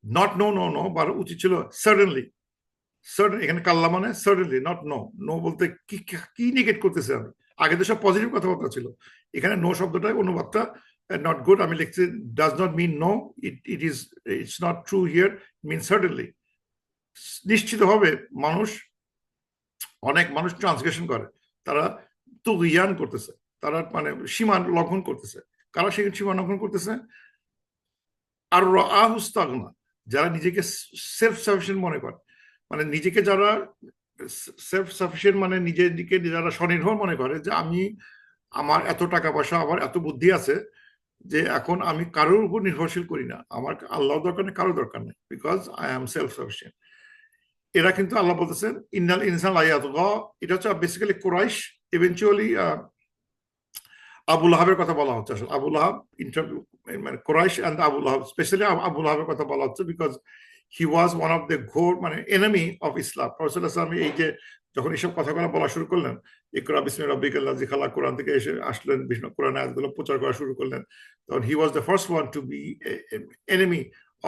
নট নো নো নো, বা উচিত ছিল সার্টেনলি। এখানে কাল্লা মানে সার্টেনলি, নট নো। নো বলতে কি নিগেট করতেছে আমি? আগে তো সব পজিটিভ কথাবার্তা ছিল, এখানে নো শব্দটা অনুবাদটা নট গুড। আমি লিখছি does not mean no, it's not true here, mean certainly. নিশ্চিত হবে অনেক মানুষ ট্রান্সগ্রেশন করে, তারা তুগয়ান করতেছে, তারা মানে সীমা লঙ্ঘন করতেছে। কারা সেই সীমা লঙ্ঘন করতেছে? আর আহুস্তাগনা, যারা নিজেকে সেলফ সাফিসিয়েন্ট মনে করে, মানে নিজেকে যারা সেলফ সাফিসিয়েন্ট মানে নিজেকে যারা স্বনির্ভর মনে করে, যে আমার এত টাকা পয়সা, আমার এত বুদ্ধি আছে যে এখন আমি কারোর উপর নির্ভরশীল করি না, আমার আল্লাহ দরকার নেই, কারো দরকার নেই, because I am self sufficient. এরা কিন্তু আল্লাহ বলতেছেন ইন্নাল ইনসান লা ইয়াতগা। এটা হচ্ছে বেসিক্যালি কুরাইশ, ইভেনচুয়ালি আবু লাহাবের কথা বলা হচ্ছে। আসলে আবু লাহাব মানে কুরাইশ এন্ড আবু লাহাব, স্পেশালি আবু লাহাবের কথা বলা হচ্ছে, because he was one of the ঘোর মানে এনিমি অফ ইসলাম। প্রফেসর ইসলাম এই যে যখন এইসব কথাগুলো বলা শুরু করলেন, ইকরা বিসমি রাব্বিকাল লাযী খালাক, কোরআন থেকে এসে আসলেন, বিষ্ণু কোরআন আয়াতগুলো প্রচার করা শুরু করলেন, তখন he was the first one to be enemy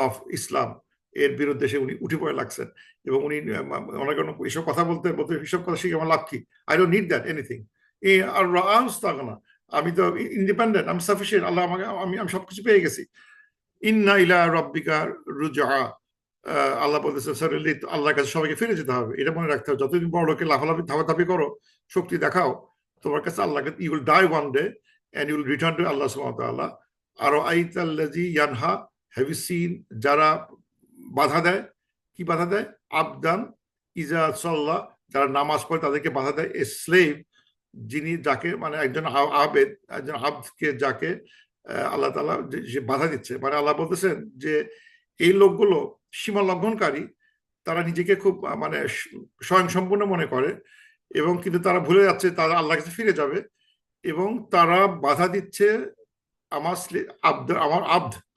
of Islam. এর বিরুদ্ধে সে উনি উঠে পড়ে লাগছেন। এবং উনি অনেক এইসব কথা বলতে বলতে এইসব কথা শিখে আমার লাভ কি? I don't need that anything. আর রাআস্তাগনা, আমি তো ইন্ডিপেন্ডেন্ট, আমি সাফিসিয়েন্ট, আল্লাহ আমাকে, আমি সবকিছু পেয়ে গেছি। ইন্না ইলা রাব্বিকা রুজআ, আল্লাহ বলতেছে সারেলি আল্লাহর কাছে সবাইকে ফিরে যেতে হবে। এটা মনে রাখতে হবে, যতদিন বড় লোকে লাফালাফি ধাপাধাপি করো, শক্তি দেখাও, তোমার কাছে আল্লাহকে, you will die one day and you will return to Allah সুবহানাহু ওয়া তাআলা। আর আইতাল্লাযী ইয়ানহা, হ্যাভ ইউ সিন, যারা বাধা দেয়, কি বাধা দেয়? আবদান ইজা সাল্লাহ, যারা নামাজ পড়ে তাদেরকে বাধা দেয়। এ স্লেভ, যিনি যাকে মানে একজন আবেদ, একজন আবদকে যাকে আল্লাহ তাআলা যে বাধা দিচ্ছে, মানে আল্লাহ বলতেছেন যে এই লোকগুলো সীমা লঙ্ঘনকারী, তারা নিজেকে খুব মানে স্বয়ংসম্পূর্ণ মনে করে, এবং কিন্তু তারা ভুলে যাচ্ছে তারা আল্লাহর কাছে ফিরে যাবে, এবং তারা বাধা দিচ্ছে আমার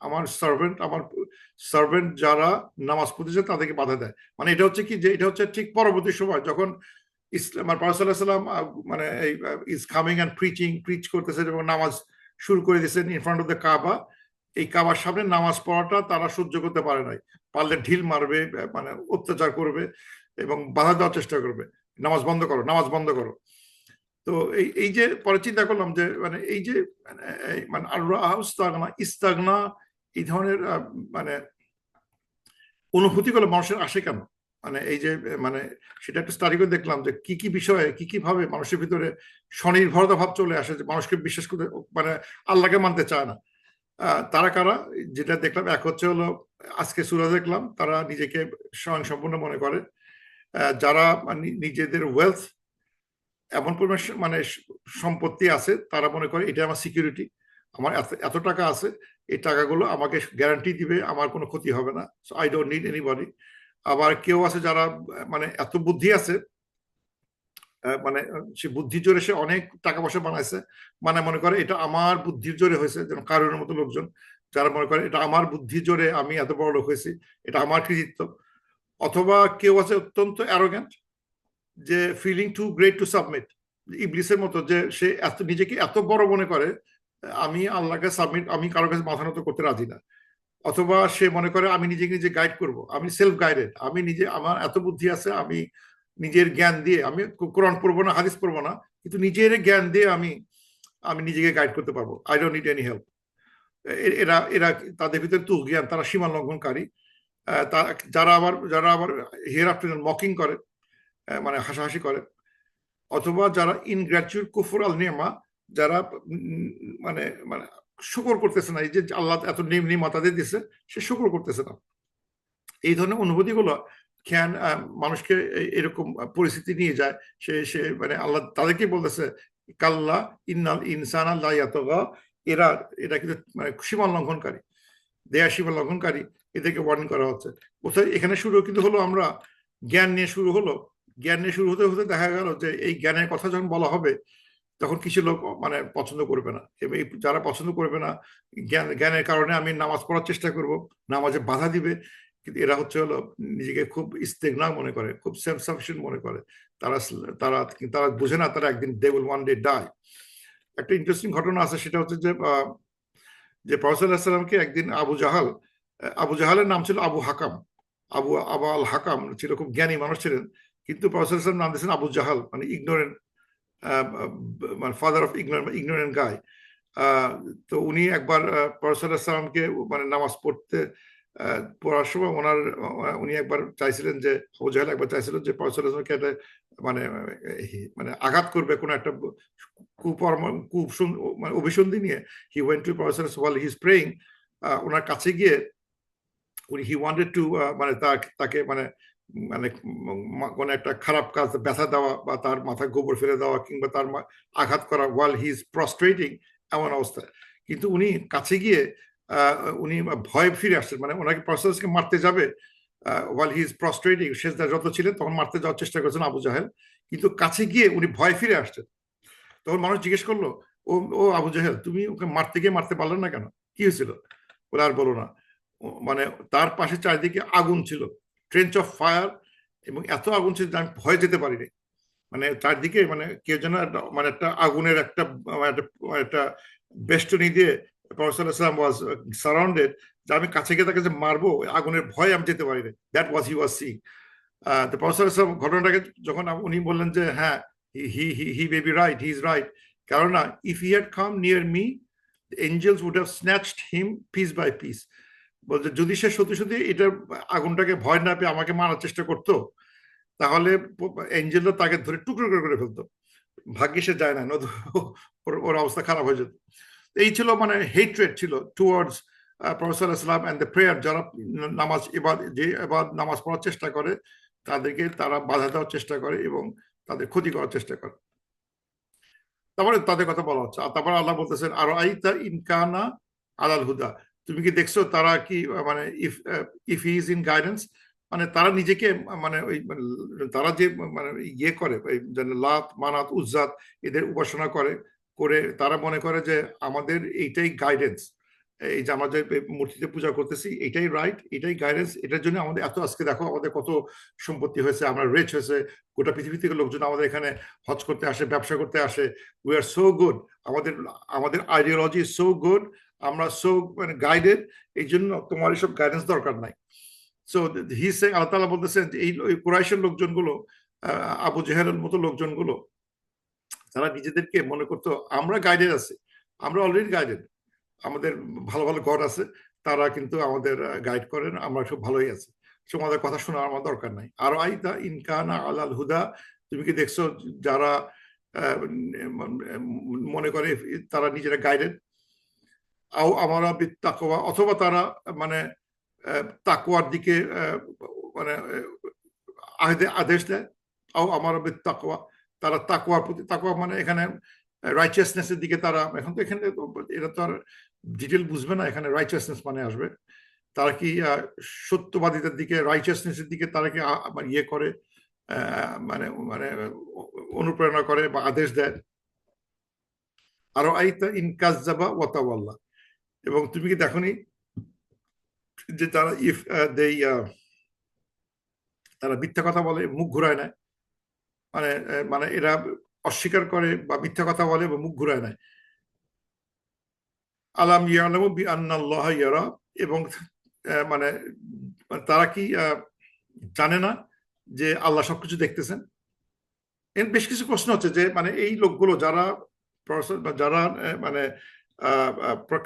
আমার সার্ভেন্ট যারা নামাজ পড়তেছে তাদেরকে বাধা দেয়। মানে এটা হচ্ছে কি, যে এটা হচ্ছে ঠিক পরবর্তী সময় যখন ইসলাম আর প্রফেসর সাল্লাল্লাহু আলাইহি ওয়াসাল্লাম মানে ইজ কামিং অ্যান্ড প্রিচ করতেছেন এবং নামাজ শুরু করে দিয়েছেন ইন ফ্রন্ট অফ দ্য কাবা। এই কাবার সামনে নামাজ পড়াটা তারা সহ্য করতে পারে নাই, পারলে ঢিল মারবে, মানে অত্যাচার করবে এবং বাধা দেওয়ার চেষ্টা করবে, নামাজ বন্ধ করো, নামাজ বন্ধ করো। তো এই যে পরে চিন্তা করলাম যে মানে এই যে মানে ইস্তাগনা, এই ধরনের মানে অনুভূতি গুলো মানুষের আসে কেন? মানে এই যে মানে সেটা একটা স্টাডি করে দেখলাম যে কি কি বিষয়ে, কি কি ভাবে মানুষের ভিতরে স্বনির্ভরতা ভাব চলে আসে, যে মানুষকে বিশ্বাস করতে, মানে আল্লাহকে মানতে চায় না। তারা কারা? যেটা দেখলাম, এক হচ্ছে হলো আজকে সূরা দেখলাম, তারা নিজেকে স্বয়ংসম্পূর্ণ মনে করে, যারা নিজেদের ওয়েলথ এমন পরিমাণ মানে সম্পত্তি আছে, তারা মনে করে এটা আমার সিকিউরিটি, আমার এত টাকা আছে, এই টাকাগুলো আমাকে গ্যারান্টি দিবে, আমার কোনো ক্ষতি হবে না, so I don't need anybody. আবার কেউ আছে যারা মানে এত বুদ্ধি আছে, মানে সে বুদ্ধির জোরে সে অনেক টাকা পয়সা বানাইছে, মানে মনে করে এটা আমার বুদ্ধির জোরে হয়েছে, যেমন কারণের মতো লোকজন যারা মনে করে এটা আমার বুদ্ধির জোরে আমি এত বড় লোক হয়েছি, এটা আমার কৃতিত্ব। অথবা কেউ আছে অত্যন্ত অ্যারোগ্যান্ট, যে feeling too great to submit, ইবলিসের মতো, যে সে এত নিজেকে এত বড় মনে করে, আমি আল্লাহকে সাবমিট, আমি কারোর কাছে মাথা নত করতে রাজি না। অথবা সে মনে করে আমি নিজেকে নিজে গাইড করব, আমি সেলফ গাইডেড, আমি নিজে, আমার এত বুদ্ধি আছে, আমি নিজের জ্ঞান দিয়ে, আমি কোরআন পড়বো না, হাদিস পড়বো না, কিন্তু নিজের জ্ঞান দিয়ে আমি আমি নিজেকে গাইড করতে পারবো, I don't need any help. এরা এরা তাদের ভিতরে তুগয়ান, তারা সীমা লঙ্ঘনকারী। যারা আবার হিয়ার আফটার মকিং করে, মানে হাসাহাসি করে। অথবা যারা ইনগ্র্যাচুয়েট কুফর আল নিয়ামা, যারা মানে মানে শুকর করতেছে না, এই যে আল্লাহ এত নিয়ামত তাদের দিছে, সে শুকর করতেছে না। এই ধরনের অনুভূতিগুলো খেয়াল মানুষকে এরকম পরিস্থিতি নিয়ে যায়। সে মানে আল্লাহ তাদেরকে বলতেছে কাল্লা ইন্নাল ইনসানা লা ইয়াতগা, এরা এটা কিন্তু মানে সীমা লঙ্ঘনকারী, দেয়া সীমা লঙ্ঘনকারী, এদেরকে ওয়ার্নিং করা হচ্ছে। কোথায় এখানে শুরু কিন্তু হলো, আমরা জ্ঞান নিয়ে শুরু হলো, জ্ঞান নিয়ে শুরু হতে হতে দেখা গেল যে এই জ্ঞানের কথা যখন বলা হবে, তখন কিছু লোক মানে পছন্দ করবে না, এবং যারা পছন্দ করবে না, জ্ঞানের কারণে আমি নামাজ পড়ার চেষ্টা করব, নামাজে বাধা দিবে, কিন্তু এরা হচ্ছে হলো নিজেকে খুব ইস্তেগনা মনে করে, খুব সেলফ সাফিসিয়েন্ট মনে করে। তারা তারা তারা বোঝে না তারা একদিন they will one day die. একটা ইন্টারেস্টিং ঘটনা আছে, সেটা হচ্ছে যে প্রফেসর সাল্লামকে একদিন আবু জাহালের নাম ছিল আবু হাকাম, আবু আল হাকাম ছিল, খুব জ্ঞানী মানুষ ছিলেন, কিন্তু প্রফেসর সাল্লাম নাম দিয়েছেন আবু জাহাল, মানে ইগনোরেন্ট, মানে ফাদার অফ ইগনোরেন্ট গাই। তো উনি একবার প্রফেসর সাল্লামকে মানে নামাজ পড়ার সময় উনি একবার চাইছিলেন যে, আবু জাহেল একবার চাইছিলেন যে প্রফেসর সাল্লামকে একটা মানে মানে আঘাত করবে কোনো একটা মানে অভিসন্ধি নিয়ে। He went to professor while he's praying, ওনার কাছে গিয়ে উনি হি ওয়ান্টেড টু মানে তাকে মানে মানে কোনো একটা খারাপ কাজ, ব্যথা দেওয়া বা তার মাথায় গোবর ফেলে দেওয়া কিংবা তার আঘাত করা while he is prostrating, এমন অবস্থায়। কিন্তু উনি কাছে গিয়ে উনি ভয় ফিরে আসছেন, মানে ওনাকে প্রফেসরকে মারতে যাবে while he is prostrating, সেজদা যত ছিলেন তখন মারতে যাওয়ার চেষ্টা করেছেন আবু জাহেল, কিন্তু কাছে গিয়ে উনি ভয় ফিরে আসছেন। তখন মানুষ জিজ্ঞেস করলো, ও ও আবু জাহেল, তুমি ওকে মারতে গিয়ে মারতে পারলেন না কেন, কি হয়েছিল? বলে আর বলো না, মানে তার পাশে চারিদিকে আগুন ছিল, ট্রেঞ্চ অফ ফায়ার, এবং এত আগুন ছিল যে আমি ভয় যেতে পারিনি। মানে চারদিকে মানে কেউ যেন মানে একটা আগুনের একটা একটা বেষ্টনী দিয়ে প্রফেসর ইসলাম ওয়াজ সারাউন্ডেড, যে আমি কাছে গিয়ে তাকে যে মারবো, আগুনের ভয় আমি যেতে পারি না। That was he was see. তো প্রফেসর ইসলাম ঘটনাটাকে যখন উনি বললেন যে হ্যাঁ, he he he may be right, he is right, কেননা if he had come near me, angels would have snatched him piece by piece. বলছে যদি সে সত্যি সত্যি এটার আগুনটাকে ভয় না পেয়ে আমাকে মারার চেষ্টা করতো, তাহলে এঞ্জেলরা তাকে ধরে টুকরো করে ফেলতো। ভাগ্যে সে যায় না, নয়তো ওর অবস্থা খারাপ হয়ে যেত। এই ছিল মানে হেট্রেড ছিল towards professor Islam and the prayer. যারা নামাজ নামাজ পড়ার চেষ্টা করে তাদেরকে তারা বাধা দেওয়ার চেষ্টা করে এবং তাদের ক্ষতি করার চেষ্টা করে। তারপরে তাদের কথা বলা হচ্ছে, আর তারপরে আল্লাহ বলতেছেন আরো আইতা ইনকানা আলাল হুদা, তুমি কি দেখছো তারা কি মানে if he is in guidance, মানে তারা নিজেকে মানে ওই তারা যে মানে ইয়ে করে লাত মানাত উজ্জাত এদের উপাসনা করে করে তারা মনে করে যে আমাদের এইটাই গাইডেন্স, এই যে আমরা যে মূর্তিতে পূজা করতেছি এটাই রাইট, এটাই গাইডেন্স, এটার জন্য আমাদের এত, আজকে দেখো আমাদের কত সম্পত্তি হয়েছে, আমরা রিচ হয়েছে, গোটা পৃথিবী থেকে লোকজন আমাদের এখানে হজ করতে আসে, ব্যবসা করতে আসে, উই আর সো গুড, আমাদের আমাদের আইডিওলজি সো গুড, আমরা সো মানে গাইডেড, এই জন্য তোমার এসব গাইডেন্স দরকার নাই। সো হি সে আল্লাহ তাআলা বলতেছেন যে এই কুরাইশের লোকজনগুলো, আবু জেহেলের মতো লোকজনগুলো, তারা নিজেদেরকে মনে করতো আমরা গাইডেড আছি, আমরা অলরেডি গাইডেড, আমাদের ভালো ভালো ঘর আছে, তারা কিন্তু আমাদের গাইড করেন, আমরা সব ভালোই আছি, তোমাদের কথা শোনার আমার দরকার নাই। আর আইতা ইনকানা আলাল হুদা, তুমি কি দেখছো যারা মনে করে তারা নিজেরা গাইডেড, আও আমরা তাকওয়া, অথবা তারা মানে তাকওয়ার দিকে মানে আদেশ দেয়, আও আমার তাকওয়া, তারা তাকওয়ার প্রতি, তাকওয়া মানে এখানে রাইচিয়াসনেসের দিকে তারা, এখন তো এখানে এটা তো আর ডিটেল বুঝবে না, এখানে রাইচিয়াসনেস মানে আসবে, তারা কি সত্যবাদীদের দিকে রাইচিয়াসনেসের দিকে তারা কি ইয়ে করে মানে মানে অনুপ্রেরণা করে বা আদেশ দেয়। আরো আইতা ইনকাজ্জাবা ওয়াতাওয়াল্লা, এবং তুমি কি দেখনি যে তারা ইফ তারা মিথ্যা কথা বলে, মুখ ঘুরায় নেয়, মানে মানে এরা অস্বীকার করে বা মিথ্যা কথা বলে বা মুখ ঘুরায় নেয়। আলাম ইয়ালামু বিআন্নাল্লাহা ইয়ারা, এবং মানে তারা কি জানে না যে আল্লাহ সবকিছু দেখতেছেন। এর বেশ কিছু প্রশ্ন হচ্ছে যে মানে এই লোকগুলো যারা যারা মানে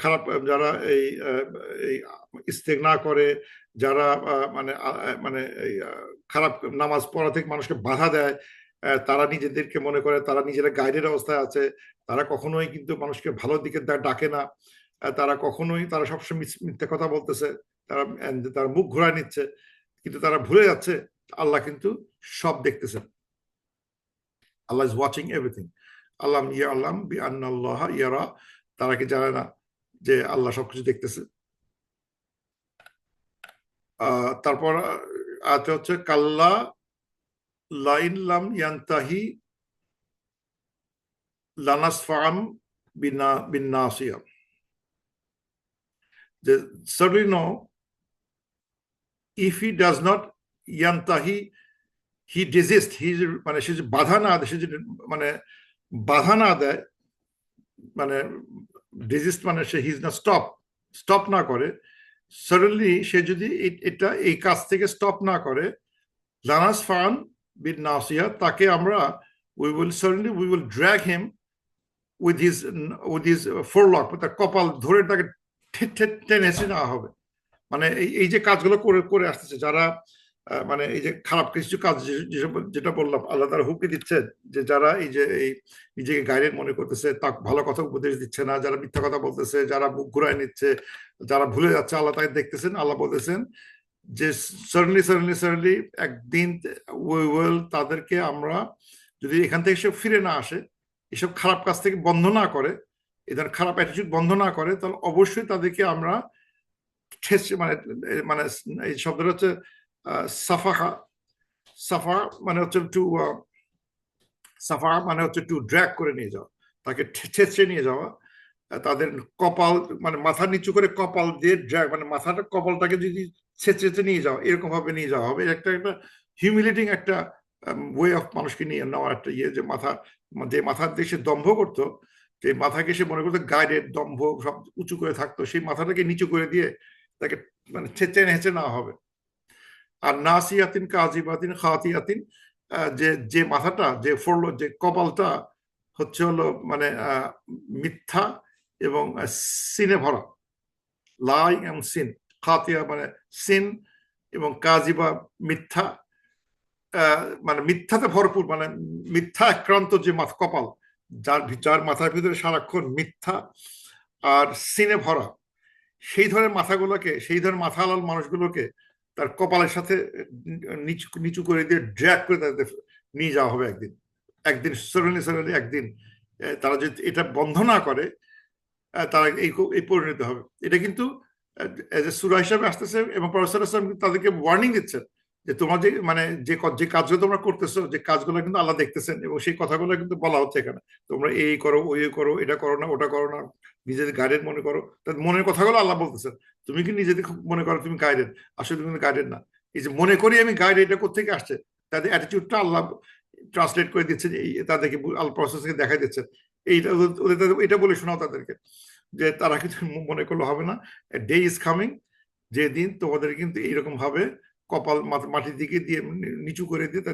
খারাপ, যারা এই ইস্তেগনা করে, যারা মানে মানে এই খারাপ নামাজ পড়া থেকে মানুষকে বাধা দেয়, তারা নিজেদেরকে মনে করে তারা নিজেরা গাইডের অবস্থায় আছে, তারা কখনোই কিন্তু মানুষকে ভালোর দিকে ডাকে না, তারা কখনোই, তারা সবসময় মিথ্যে কথা বলতেছে, তারা তারা মুখ ঘুরায় নিচ্ছে, কিন্তু তারা ভুলে যাচ্ছে আল্লাহ কিন্তু সব দেখতেছেন। আল্লাহ ইজ ওয়াচিং এভরিথিং। আল্লাহ ইয়ালাম বিআন্নাল্লাহা ইয়ারা, তারা কি জানে না যে আল্লাহ সবকিছু দেখতেছে। তারপর আছে হচ্ছে কাল্লা লাইন লাম ইয়ান্তাহি লানাসফাআন বিন্নাসিয়া, যে certainly no, if he does not yantahi, he desist, he মানে সে যে বাধা না দেয়, সে যে মানে বাধা না দেয়, মানে ডিজিস্ট মানে সে হিজ না স্টপ না করে, সাডেনলি সে যদি এটা এই কাজ থেকে স্টপ না করে, লানাস ফান বিন নাসিয়া, তাকে আমরা we will drag him with his forelock, তার কপাল ধরে তাকে টেনে নেওয়া হবে। মানে এই যে কাজগুলো করে করে আসতেছে যারা, মানে এই যে খারাপ কিছু কাজ, যেটা বললাম আল্লাহ তাআলা হুমকি দিচ্ছেন যে যারা এই যে এই নিজেকে গাইডেড মনে করতেছে, তা ভালো কথা উপদেশ দিচ্ছে না, যারা মিথ্যা কথা বলতেছে, যারা মুখ ঘুরায় নিচ্ছে, যারা ভুলে যাচ্ছে আল্লাহ তাকে দেখতেছেন। আল্লাহ বলতেছেন যে সার্টেনলি একদিন উই উইল, তাদেরকে আমরা যদি এখান থেকে সে ফিরে না আসে, এসব খারাপ কাজ থেকে বন্ধ না করে, এদের খারাপ অ্যাটিটিউড বন্ধ না করে, তাহলে অবশ্যই তাদেরকে আমরা মানে মানে এই শব্দটা হচ্ছে সাফাহা। সাফা মানে হচ্ছে টু, সাফা মানে হচ্ছে টু ড্র্যাগ করে নিয়ে যাওয়া, তাকে ছেঁচড়ে নিয়ে যাওয়া, তাদের কপাল মানে মাথা নিচু করে কপাল দিয়ে ড্র্যাগ মানে মাথাটা কপালটাকে যদি ছেঁচে নিয়ে যাও এরকম ভাবে নিয়ে যাওয়া হবে, একটা একটা হিউমিলেটিং একটা ওয়ে অফ মানুষকে নিয়ে নেওয়ার একটা ইয়ে, যে মাথা যে মাথার দিয়ে সে দম্ভ করতো, যে মাথাকে সে মনে করতো গাইডেড দম্ভ সব উঁচু করে থাকতো, সেই মাথাটাকে নিচু করে দিয়ে তাকে মানে ছেঁচে হেঁচে নেওয়া হবে। আর নাসিয়াতিন কাজিবাতিন খাতিয়াতিন, যে যে মাথাটা যে ফোরলো যে কপালটা হচ্ছে হলো মানে মিথ্যা এবং সিনে ভরা, লাই এবং সিন, খাতিয়া মানে সিন এবং কাজিবা মিথ্যা, মানে মিথ্যাতে ভরপুর, মানে মিথ্যা আক্রান্ত যে মাথা কপাল, যার মাথার ভিতরে সারাক্ষণ মিথ্যা আর সিনে ভরা, সেই ধরনের মাথাগুলোকে, সেই ধরনের মাথাওয়ালা মানুষগুলোকে তার কপালের সাথে নিচু নিচু করে দিয়ে ড্র্যাগ করে তাদের নিয়ে যাওয়া হবে একদিন। একদিন সাডেনলি একদিন তারা যদি এটা বন্ধ না করে তারা এই পরিণতি হবে। এটা কিন্তু সূরা হিসাবে আসতেছে এবং প্রফেসর তাদেরকে ওয়ার্নিং দিচ্ছেন যে তোমার যে মানে যে কাজগুলো তোমরা করতেছো, যে কাজগুলো কিন্তু আল্লাহ দেখতেছেন, এবং সেই কথাগুলো কিন্তু বলা হচ্ছে এখানে, তোমরা এই করো ওই করো, এটা করো না ওটা করো না, নিজেদের গাইডেড মনে করো। তাদের মনের কথাগুলো আল্লাহ বলতেছেন, তুমি কি নিজেদের মনে করো তুমি গাইডেড, আসলে তুমি গাইডেড না। এই যে মনে করি আমি গাইড, এটা কোথেকে আসছে? তাদের অ্যাটিটিউডটা আল্লাহ ট্রান্সলেট করে দিচ্ছেন, তাদেরকে আল্লাহ প্রসেসকে দেখাই দিচ্ছেন। এইটা এটা বলে শোনাও তাদেরকে, যে তারা কিন্তু মনে করলে হবে না। ডে ইজ কামিং, যেদিন তোমাদের কিন্তু এইরকম ভাবে কপাল মাটির দিকে দিয়ে নিচু করে দিয়ে তা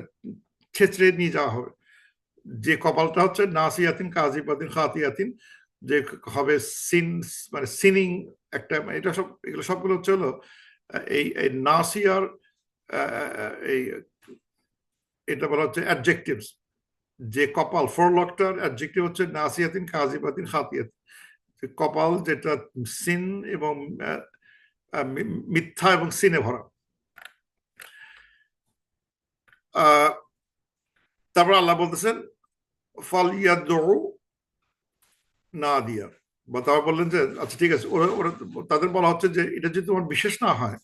ছেঁচড়ে নিয়ে যাওয়া হবে, যে কপালটা হচ্ছে নাসিয়াতিন কাজিবাতিন খাতিয়াতিন, যে হবে সিন মানে সিনিং একটা, এটা সব এগুলো সবগুলো হচ্ছে হলো এই নাসিয়ার এই এটা বলা হচ্ছে অ্যাডজেক্টিভস, যে কপাল ফোরলকটার অ্যাডজেক্টিভ হচ্ছে নাসিয়াতিন কাজিবাতিন খাতিয়াতিন, কপাল যেটা সিন এবং মিথ্যা এবং সিনে ভরা। তারপর আল্লাহ বলতেছেন ফল ইয়াদউ না দিয়া, বা তারা বললেন যে আচ্ছা ঠিক আছে, ওরা ওরা তাদের বলা হচ্ছে যে এটা যদি তোমার বিশেষ না হয়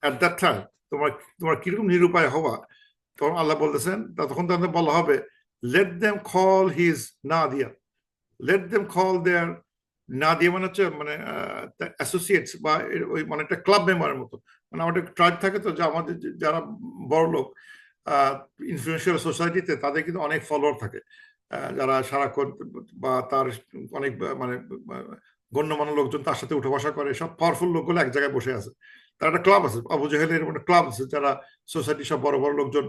অ্যাট দ্যাট টাইম, তোমার তোমার কিরকম নিরুপায় হওয়া, তখন আল্লাহ বলতেছেন তখন তাদের বলা হবে লেট দেম কল হিজ না দিয়া, লেট দেম কল দেয়ার, না দিয়ে মানে হচ্ছে মানে অ্যাসোসিয়েটস বা ওই মানে একটা ক্লাব মেম্বারের মতো, মানে আমাদের ট্রাইব থাকে তো, যে আমাদের যারা বড় লোক ইনফ্লুয়েন্সিয়াল সোসাইটিতে, তাদের কিন্তু অনেক ফলোয়ার থাকে, যারা সারাক্ষণ বা তার অনেক মানে গণ্যমান্য লোকজন তার সাথে উঠা বসা করে, সব পাওয়ারফুল লোকগুলো এক জায়গায় বসে আছে, তার একটা ক্লাব আছে, আবু জাহেলের একটা ক্লাব আছে, যারা সোসাইটির সব বড় বড় লোকজন,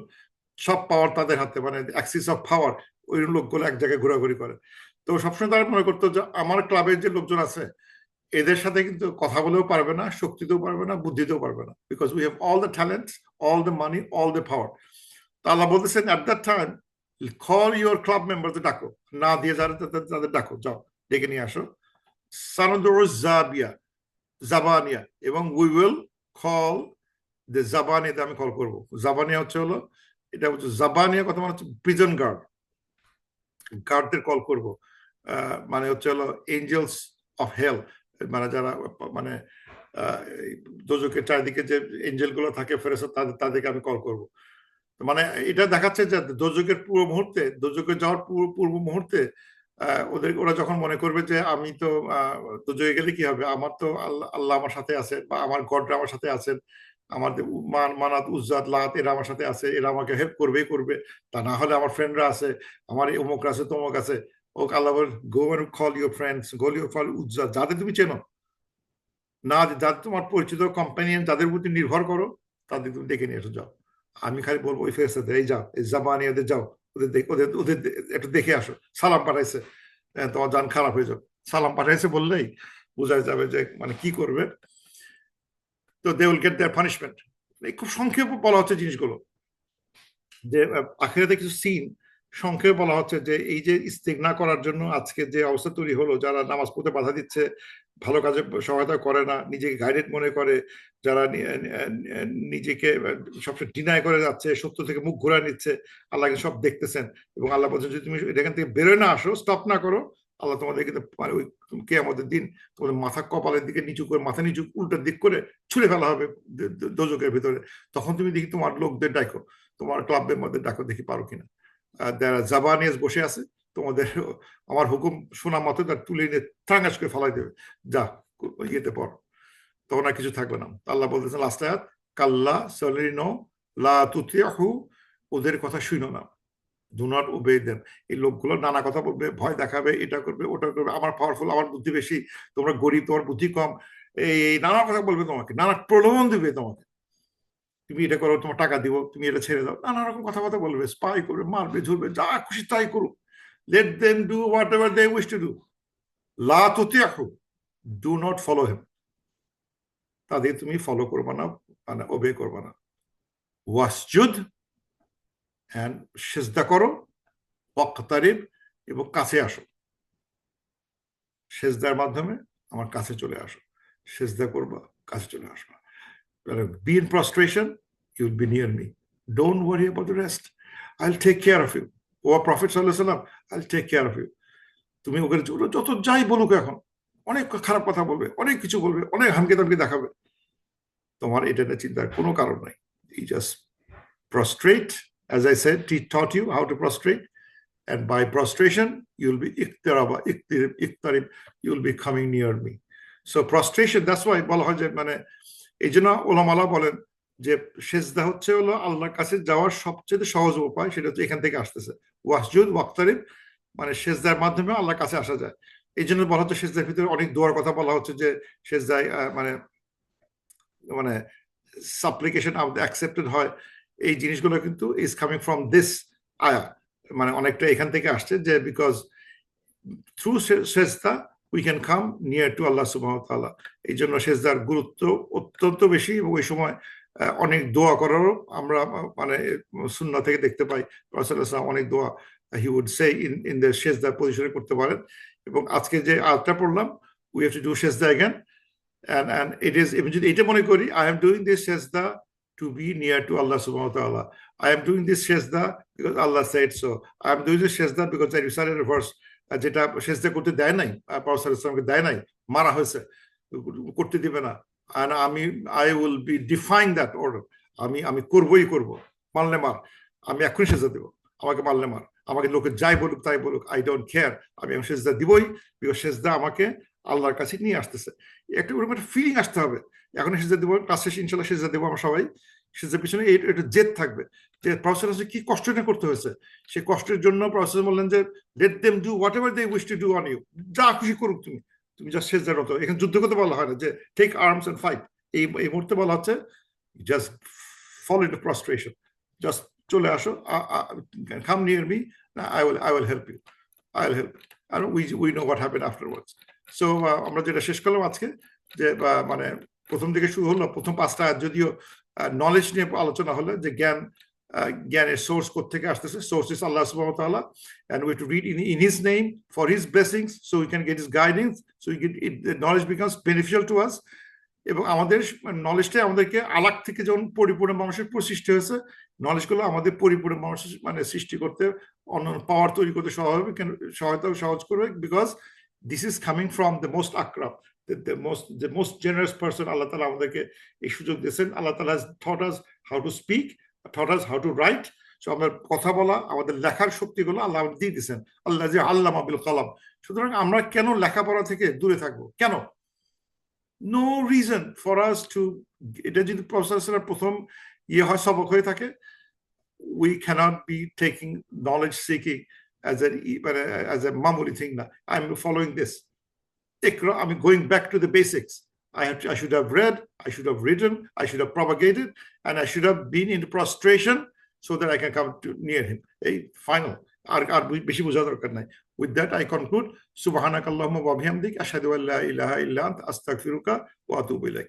সব পাওয়ার তাদের হাতে, মানে অ্যাক্সিস অফ পাওয়ার, ওই লোকগুলো এক জায়গায় ঘোরাঘুরি করে। তো সবসময় তারা মনে করতো যে আমার ক্লাবের যে লোকজন আছে এদের সাথে কিন্তু কথা বলেও পারবে না, শক্তিতেও পারবে না, বুদ্ধিতেও পারবে না, because we have all the talents, all the money, all the power. Allah বলতেছেন at that time call your club মেম্বারদের ডাকো, না দিয়ে যারা তাদের ডাকো, যাও ডেকে নিয়ে আসো, জাবিয়া জাবানিয়া, এবং উই উইল কল দ্য জাবানিয়াতে আমি কল করবো। জাবানিয়া হচ্ছে হলো, এটা হচ্ছে জাবানিয়া কথা মানে হচ্ছে প্রিজন গার্ড, গার্ডদের কল করব, মানে হচ্ছে হলো এঞ্জেলস অফ হেল, মানে যারা মানে দোজকের চারিদিকে যে এঞ্জেল গুলো থাকে ফেরেশতা, তাদেরকে আমি কল করব। মানে এটা দেখাচ্ছে যে দোজকের পূর্ব মুহূর্তে, দোজকে যাওয়ার পূর্ব মুহূর্তে ওরা যখন মনে করবে যে আমি তো দোজকে গেলে কি হবে, আমার তো আল্লাহ আল্লাহ আমার সাথে আছে, বা আমার গডরা আমার সাথে আছেন, আমাদের মানাত উজ্জাত লাত এরা আমার সাথে আছে, এরা আমাকে হেল্প করবেই করবে, তা না হলে আমার ফ্রেন্ডরা আছে, আমার অমুক আছে তমুক আছে, ও আল্লাহ বল go and call your friends, go your call উজ্জাত, যাদের তুমি চেনো না, যাদের তোমার পরিচিত কম্পানিয়ন, যাদের প্রতি নির্ভর করো, তাদের তুমি ডেকে নিয়ে এসো, যাও। আমি খালি বলবো ওই ফেরেশতাদের এই যাও, এই জাবানিয়াদের যাও, ওদের ওদের ওদের একটু দেখে আসো, সালাম পাঠাইছে, তোমার জান খারাপ হয়ে যাবে, সালাম পাঠাইছে বললেই বোঝা যাবে যে মানে কি করবে। তো they will get their punishment. খুব সংক্ষেপে বলা হচ্ছে জিনিসগুলো, যে আখিরাতে কিছু সিন সংক্ষেপে বলা হচ্ছে, যে এই যে ইস্তেগনা করার জন্য আজকে যে অবস্থা তৈরি হলো, যারা নামাজ পড়তে বাধা দিচ্ছে, ভালো কাজে সহায়তা করে না, নিজেকে গাইডেড মনে করে, যারা নিজেকে সবসময় ডিনাই করে যাচ্ছে, সত্য থেকে মুখ ঘুরায় নিচ্ছে, আল্লাহকে সব দেখতেছেন, এবং আল্লাহ বলছেন যদি তুমি এখান থেকে বেরোয় না আসো, স্টপ না করো, আল্লাহ তোমাদের কিন্তু ওই কিয়ামতের দিন তোমাদের মাথা কপালের দিকে নিচু করে, মাথা নিচু উল্টার দিক করে ছুঁড়ে ফেলা হবে দোজকের ভিতরে। তখন তুমি দেখি তোমার লোকদের ডাকো, তোমার ক্লাবের মধ্যে ডাকো, দেখি পারো কিনা। যারা জাবানিয়াস বসে আছে, তোমাদের আমার হুকুম শোনা মতো তার তুলে নিয়ে ঠাঙ্গাস করে ফেলাই দেবে, যা ইয়েতে পর, তখন আর কিছু থাকবে না। আল্লাহ বলতেছেন লাস্ট আয়াত, কাল্লা সলিনো লা তুতিয়াহু, ওদের কথা শুনো না, ডু নট ওবে দেম। এই লোকগুলো নানা কথা বলবে, ভয় দেখাবে, এটা করবে ওটা করবে, আমার পাওয়ারফুল, আমার বুদ্ধি বেশি, তোমরা গরিব, তোমার বুদ্ধি কম, এই নানা কথা বলবে তোমাকে, নানা প্রলোভন দিবে তোমাকে, তুমি এটা করো, তোমার টাকা দিব, তুমি এটা ছেড়ে দাও, নানা রকম কথাবার্তা বলবে, স্পাই করবে, মারবে, ঝুলবে, যা খুশি তাই করুক। Let them do whatever they wish to do, লা তুতিয়াহু, ডু নট ফলো হিম, তাদের তুমি ফলো করবে না, মানে ওবে করবে না। ওয়াসজুদ, এন্ড সিজদা করো, ওয়াকতারিব, এবং কাছে আসো, সেজদার মাধ্যমে আমার কাছে চলে আসো, সেজদা করবা, কাছে চলে আসবা, be in prostration, you'll be near me, don't worry about the rest, I'll take care of you, ও প্রফেট সাল্লাল্লাহু আলাইহি ওয়াসাল্লাম, I'll take care of you। তুমি ওকে যত যাই বলুক, এখন অনেক খারাপ কথা বলবে, অনেক কিছু বলবে, অনেক হামকে তামকে দেখাবে, তোমার এটা চিন্তার কোনো কারণ নাই। You just prostrate, as I said, he taught you how to prostrate, and by prostration you'll be iqtarib, you'll be coming near me. So prostration, that's why বলা হয় যে, মানে এই জন্য ওলামারা বলেন যে সেজদা হচ্ছে হলো আল্লাহর কাছে যাওয়ার সবচেয়ে সহজ উপায়, সেটা হচ্ছে এখান থেকে আসতেছে, ওয়াসজুদ ওয়াকতারিব, মানে সেজদার মাধ্যমে আল্লাহর কাছে আসা যায়। এই জন্য বলা হচ্ছে সেজদার ভিতরে অনেক দোয়ার কথা বলা হচ্ছে, যে সেজদায় মানে মানে সাপ্লিকেশন অ্যাকসেপ্টেড হয়, এই জিনিসগুলো কিন্তু ইজ কামিং ফ্রম দিস আয়া, মানে অনেকটা এখান থেকে আসছে, যে বিকজ থ্রু সেজদা we can come near to Allah সুবহানাহু ওয়া তাআলা। এই জন্য সেজদার গুরুত্ব অত্যন্ত বেশি, এবং ওই সময় অনেক দোয়া করারও আমরা মানে সুন্নাহ থেকে দেখতে পাই, রাসূলুল্লাহ সাল্লাল্লাহু আলাইহি ওয়াসাল্লাম অনেক দোয়া he would say in the সেজদা পজিশনে করতে পারেন। এবং আজকে যে আয়াতটা পড়লাম, উই হ্যাভ টু ডু সেজদা अगेन, and it is, আমি যদি এটা মনে করি, I am doing this সেজদা to be near to Allah subhanahu wa ta'ala, I am doing this সেজদা because Allah said so, I am doing this সেজদা because I recited a verse, যেটা সেজদা করতে দেয় নাই, প্রফেট সাল্লাল্লাহু আলাইহি ওয়াসাল্লামকে দেয় নাই, মারা হয়েছে, করতে দিবে না, and I will be defying that order, আমি করবই করব, মারলে মার, আমি এখনই সেজদা দেব, আমাকে মারলে মার, আমাকে লোকে যাই বলুক তাই বলুক, আই ডোন্ট কেয়ার, আমি সেজদা দিবই, বিকজ সেজদা আমাকে আল্লাহর কাছে নিয়ে আসতেছে। একটা ওরকম একটা ফিলিং আসতে হবে, এখন সেজদা দেবো, ক্লাস শেষে ইনশাল্লাহ সেজদা দেবো আমরা সবাই, সেজদার পিছনে একটা জেদ থাকবে, যে প্রফেসর কি কষ্টটা করতে হয়েছে, সেই কষ্টের জন্য প্রফেসর বললেন যে let them do whatever they wish to do on you, যা খুশি করুক, তুমি জাস্ট সেজদার মতো, এখানে যুদ্ধ করতে বলা হয় না যে টেক আর্মস এন্ড ফাইট, এই মুহূর্তে বলা হচ্ছে just fall into prostration, just চলে আসো, come near me, I will help you, I'll help, and we know what happened afterwards. So আমরা যেটা শেষ করলাম আজকে, যে মানে প্রথম দিকে শুরু হলো, প্রথম 5টা যদিও নলেজ নিয়ে আলোচনা হলো, যে জ্ঞানের সোর্স কোত্থেকে আসতেছে, সোর্স ইজ আল্লাহ সুবহানাহু ওয়া তাআলা, and we have to read in his name for his blessings, so we can get his guidance, so the knowledge becomes beneficial to us, এবং আমাদের নলেজটা আমাদেরকে আলাক থেকে যখন পরিপূর্ণ মানুষের সৃষ্টি হয়েছে, নলেজগুলো আমাদের পরিপূর্ণ মানুষ মানে সৃষ্টি করতে, অন্য পাওয়ার তৈরি করতে সহায়তা সহজ করবে, because this is coming from the most akram, the most generous person আল্লাহ তাআলা আমাদেরকে এই সুযোগ দিয়েছেন। আল্লাহ তাআলা has taught us how to speak, taught us how to write, so আমরা কথা বলা, আমাদের লেখার শক্তিগুলো আল্লাহ দিয়ে দিয়েছেন, আল্লাহ যে আল্লামা বিল কলম। সুতরাং আমরা কেন লেখাপড়া থেকে দূরে থাকবো, কেন? no reason for us to, এটা যদি প্রফেসরের প্রথম হয় সবক হয়ে থাকে, we cannot be taking knowledge seeking as a mamuli thing. I'm following this, I'm going back to the basics. I should have read, I should have written, I should have propagated, and I should have been in prostration so that I can come to near him. Final, আর বেশি বোঝা দরকার নাই। With that I conclude, subhanakallahumma wa bihamdik, ashhadu an la ilaha illa anta, astaghfiruka wa atubu ilaik.